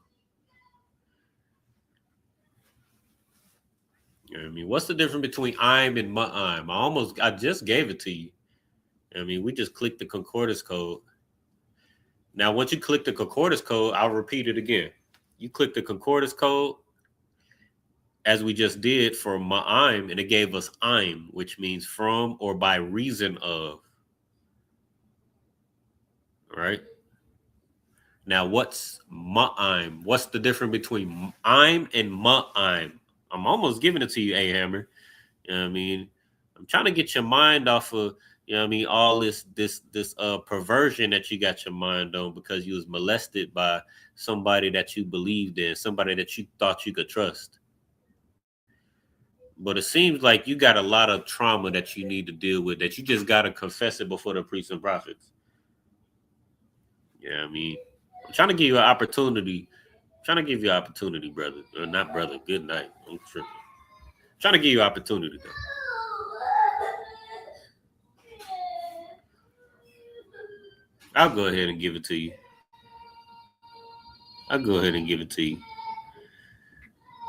You know what I mean? What's the difference between I'm and ma'im? I just gave it to you. I mean, we just clicked the concordance code. Now, once you click the concordance code, I'll repeat it again. You click the concordance code, as we just did for ma'im, and it gave us I'm, which means from or by reason of. All right. Now, what's ma'im? What's the difference between I'm and ma'im? I'm almost giving it to you, A Hammer. You know what I mean? I'm trying to get your mind off of, you know what I mean, all this perversion that you got your mind on, because you was molested by somebody that you believed in, somebody that you thought you could trust. But it seems like you got a lot of trauma that you need to deal with, that you just got to confess it before the priests and prophets. Yeah, I mean, I'm trying to give you an opportunity. Brother. Or not brother. Good night. I'm tripping. I'm trying to give you an opportunity, though. I'll go ahead and give it to you.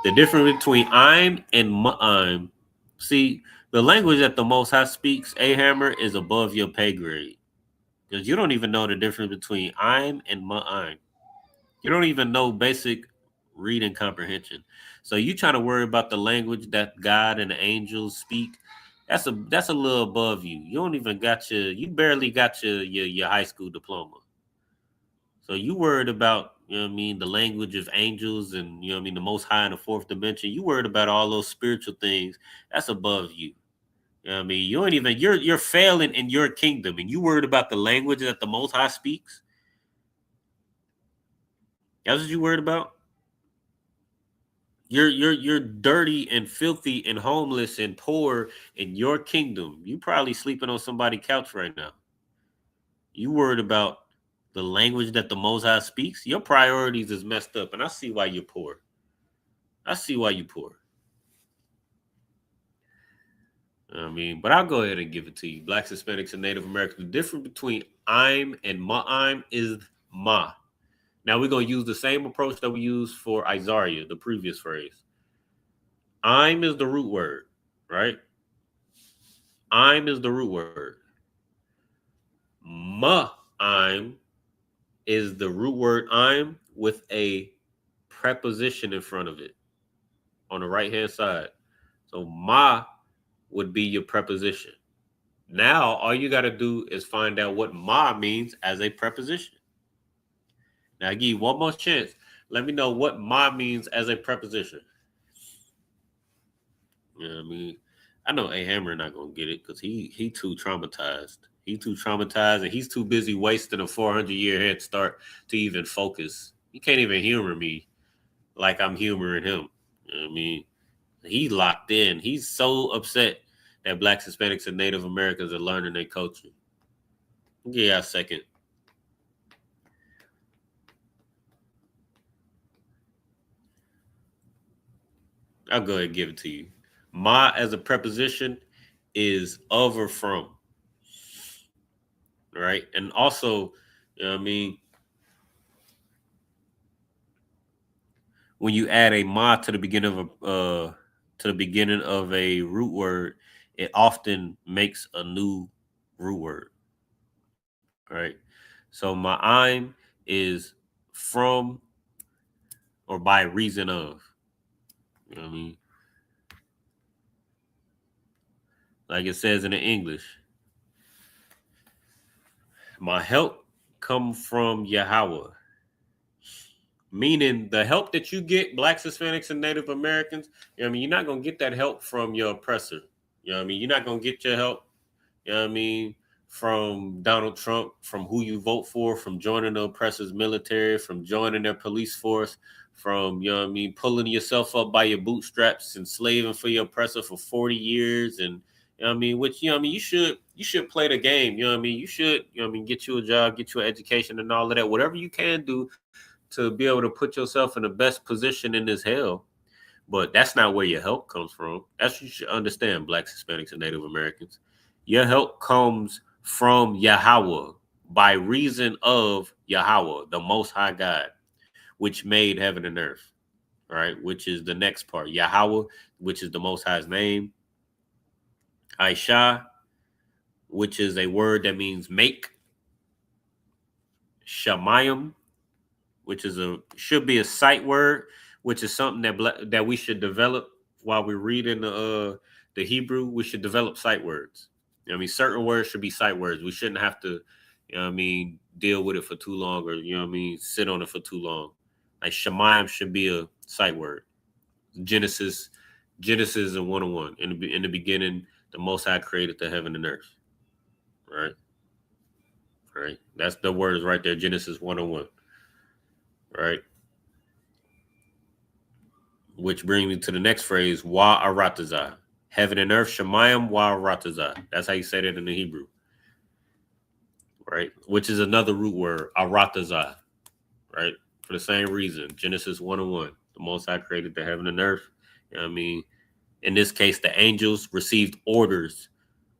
The difference between I'm and ma'am. See, the language that the Most High speaks, A Hammer, is above your pay grade. Because you don't even know the difference between I'm and ma'am. You don't even know basic reading comprehension. So you trying to worry about the language that God and the angels speak. That's a little above you. You don't even got you barely got your high school diploma. So you worried about, the language of angels and, the Most High in the fourth dimension. You worried about all those spiritual things. That's above you. You ain't even, you're failing in your kingdom, and you worried about the language that the Most High speaks. That's what you worried about. You're dirty and filthy and homeless and poor in your kingdom. You probably sleeping on somebody's couch right now. You worried about the language that the Most High speaks. Your priorities is messed up, and I see why you're poor. But I'll go ahead and give it to you. Blacks, Hispanics, and Native Americans. The difference between I'm and ma'am is ma. Now we're going to use the same approach that we used for Isaiah, the previous phrase. I'm is the root word, right? I'm is the root word. I'm is the root word I'm with a preposition in front of it on the right-hand side. So ma would be your preposition. Now, all you got to do is find out what ma means as a preposition. Now, I give you one more chance. Let me know what ma means as a preposition. I know A Hammer not going to get it because he too traumatized. He's too traumatized, and he's too busy wasting a 400-year head start to even focus. He can't even humor me like I'm humoring him. He locked in. He's so upset that Blacks, Hispanics, and Native Americans are learning their culture. Yeah, a second. I'll go ahead and give it to you. Ma as a preposition is of or from. Right? And also, when you add a ma to the beginning of a root word, it often makes a new root word. Right? So ma'am is from or by reason of. You know what I mean? Like it says in the English, my help come from Yahweh. Meaning the help that you get, Blacks, Hispanics, and Native Americans, you're not going to get that help from your oppressor. You're not going to get your help, from Donald Trump, from who you vote for, from joining the oppressor's military, from joining their police force, from, pulling yourself up by your bootstraps and slaving for your oppressor for 40 years. And, which, you should play the game. You should, get you a job, get you an education and all of that, whatever you can do to be able to put yourself in the best position in this hell. But that's not where your help comes from. That's what you should understand, Blacks, Hispanics, and Native Americans. Your help comes from Yahweh by reason of Yahweh, the Most High God, which made heaven and earth, right? Which is the next part. Yahweh, which is the Most High's name. Aisha, which is a word that means make. Shamayim, which should be a sight word, which is something that we should develop while we're reading the Hebrew. We should develop sight words. Certain words should be sight words. We shouldn't have to, deal with it for too long or, sit on it for too long. Like Shemayim should be a sight word. Genesis and 1:1. In the beginning, the Most High created the heaven and earth. Right? That's the word is right there. Genesis 1:1. Right? Which brings me to the next phrase, wa aratazah. Heaven and earth, Shemayim wa aratazah. That's how you say that in the Hebrew. Right? Which is another root word, aratazah. Right? For the same reason. Genesis 1:1. The Most High created the heaven and earth. In this case, the angels received orders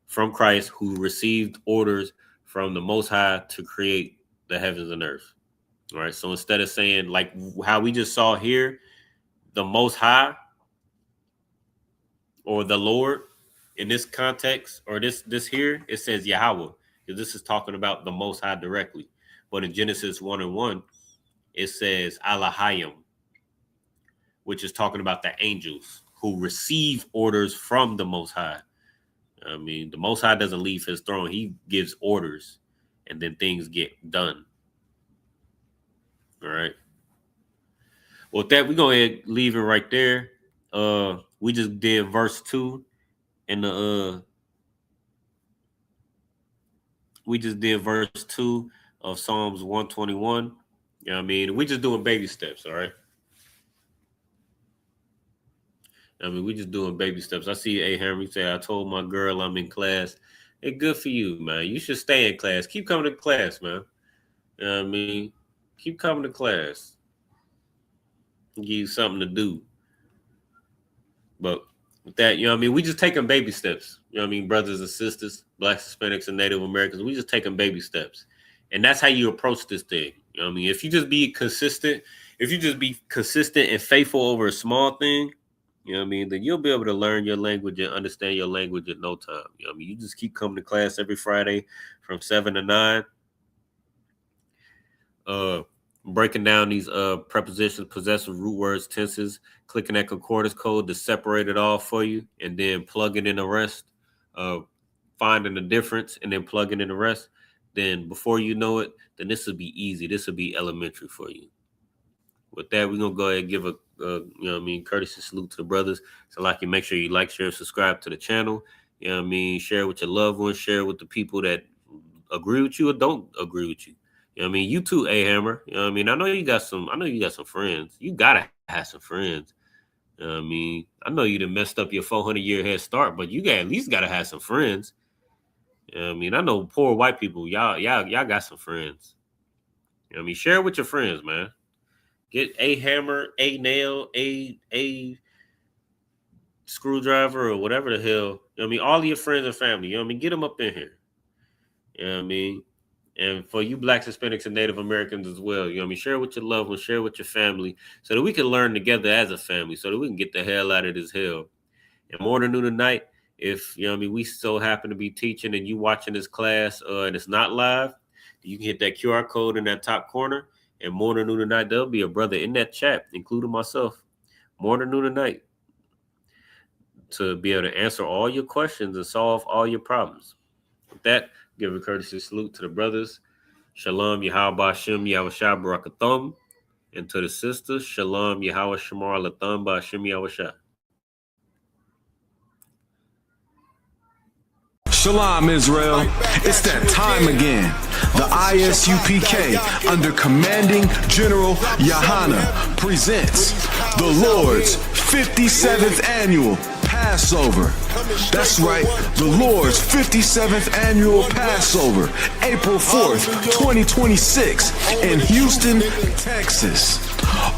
from Christ, who received orders from the Most High to create the heavens and earth. All right. So instead of saying like how we just saw here, the Most High or the Lord in this context or this here, it says Yahweh, because this is talking about the Most High directly. But in Genesis 1:1, it says Alahayim, which is talking about the angels who receive orders from the Most High. I mean, the Most High doesn't leave his throne. He gives orders and then things get done. All right. Well, with that, we're going to leave it right there. We just did verse 2 in the we just did verse 2 of Psalms 121. You know what I mean? We just doing baby steps, all right? I mean, we just doing baby steps. I see A. Henry say, I told my girl I'm in class. Hey, good for you, man. You should stay in class. Keep coming to class, man. You know what I mean? Keep coming to class. Give you something to do. But with that, you know what I mean? We just taking baby steps. You know what I mean? Brothers and sisters, Blacks, Hispanics, and Native Americans, we just taking baby steps. And that's how you approach this thing. You know what I mean? If you just be consistent, and faithful over a small thing, you know what I mean, then you'll be able to learn your language and understand your language in no time. You know what I mean? You just keep coming to class every Friday from 7 to 9. Breaking down these prepositions, possessive, root words, tenses, clicking that concordance code to separate it all for you, and then plugging in the rest, finding the difference, and then plugging in the rest. Then before you know it, then this will be easy. This will be elementary for you. With that, we're going to go ahead and give a you know what I mean, courtesy salute to the brothers. So like, you make sure you like, share, subscribe to the channel. You know what I mean? Share with your loved ones, share with the people that agree with you or don't agree with you. You know what I mean? You too, A Hammer. You know what I mean? I know you got some friends. You gotta have some friends. You know what I mean? I know you done messed up your 400-year head start, but you at least gotta have some friends. You know what I mean? I know poor white people, y'all got some friends. You know what I mean? Share with your friends, man. Get A Hammer, A Nail, A Screwdriver, or whatever the hell. You know what I mean? All of your friends and family. You know what I mean? Get them up in here. You know what I mean? And for you Blacks, Hispanics, and Native Americans as well, you know what I mean? Share with your loved ones, share with your family, so that we can learn together as a family, so that we can get the hell out of this hell. And morning, noon, and night, if, you know what I mean, we so happen to be teaching and you watching this class and it's not live, you can hit that QR code in that top corner. And morning, noon, and night, there'll be a brother in that chat, including myself, morning, noon, and night, to be able to answer all your questions and solve all your problems. With that, give a courtesy salute to the brothers. Shalom, Yahweh Hashem, Yahweh Shah Barakathum. And to the sisters, Shalom, Yahweh Shamar Latham, Hashem, Yahweh Shah. Shalom, Israel. It's that time again. The ISUPK, under Commanding General Yahana, presents the Lord's 57th Annual Passover. That's right, the Lord's 57th Annual Passover, April 4th, 2026, in Houston, Texas.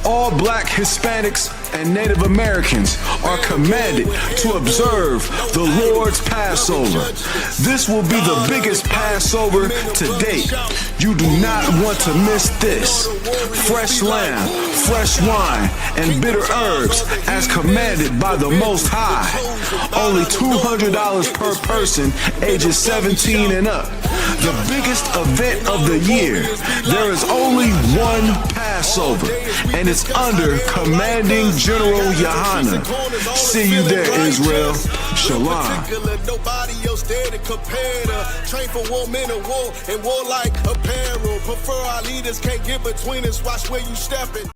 All Black, Hispanics, and Native Americans are commanded to observe the Lord's Passover. This will be the biggest Passover to date. You do not want to miss this. Fresh lamb, fresh wine, and bitter herbs as commanded by the Most High. Only $200 per person, ages 17 and up. The biggest event of the year. There is only one Passover, and it's under Commanding General Yahana. See you there, Israel. Shalom. Nobody else there to compare to. Train for war, men of war, and war like apparel. Prefer our leaders, can't get between us. Watch where you stepping.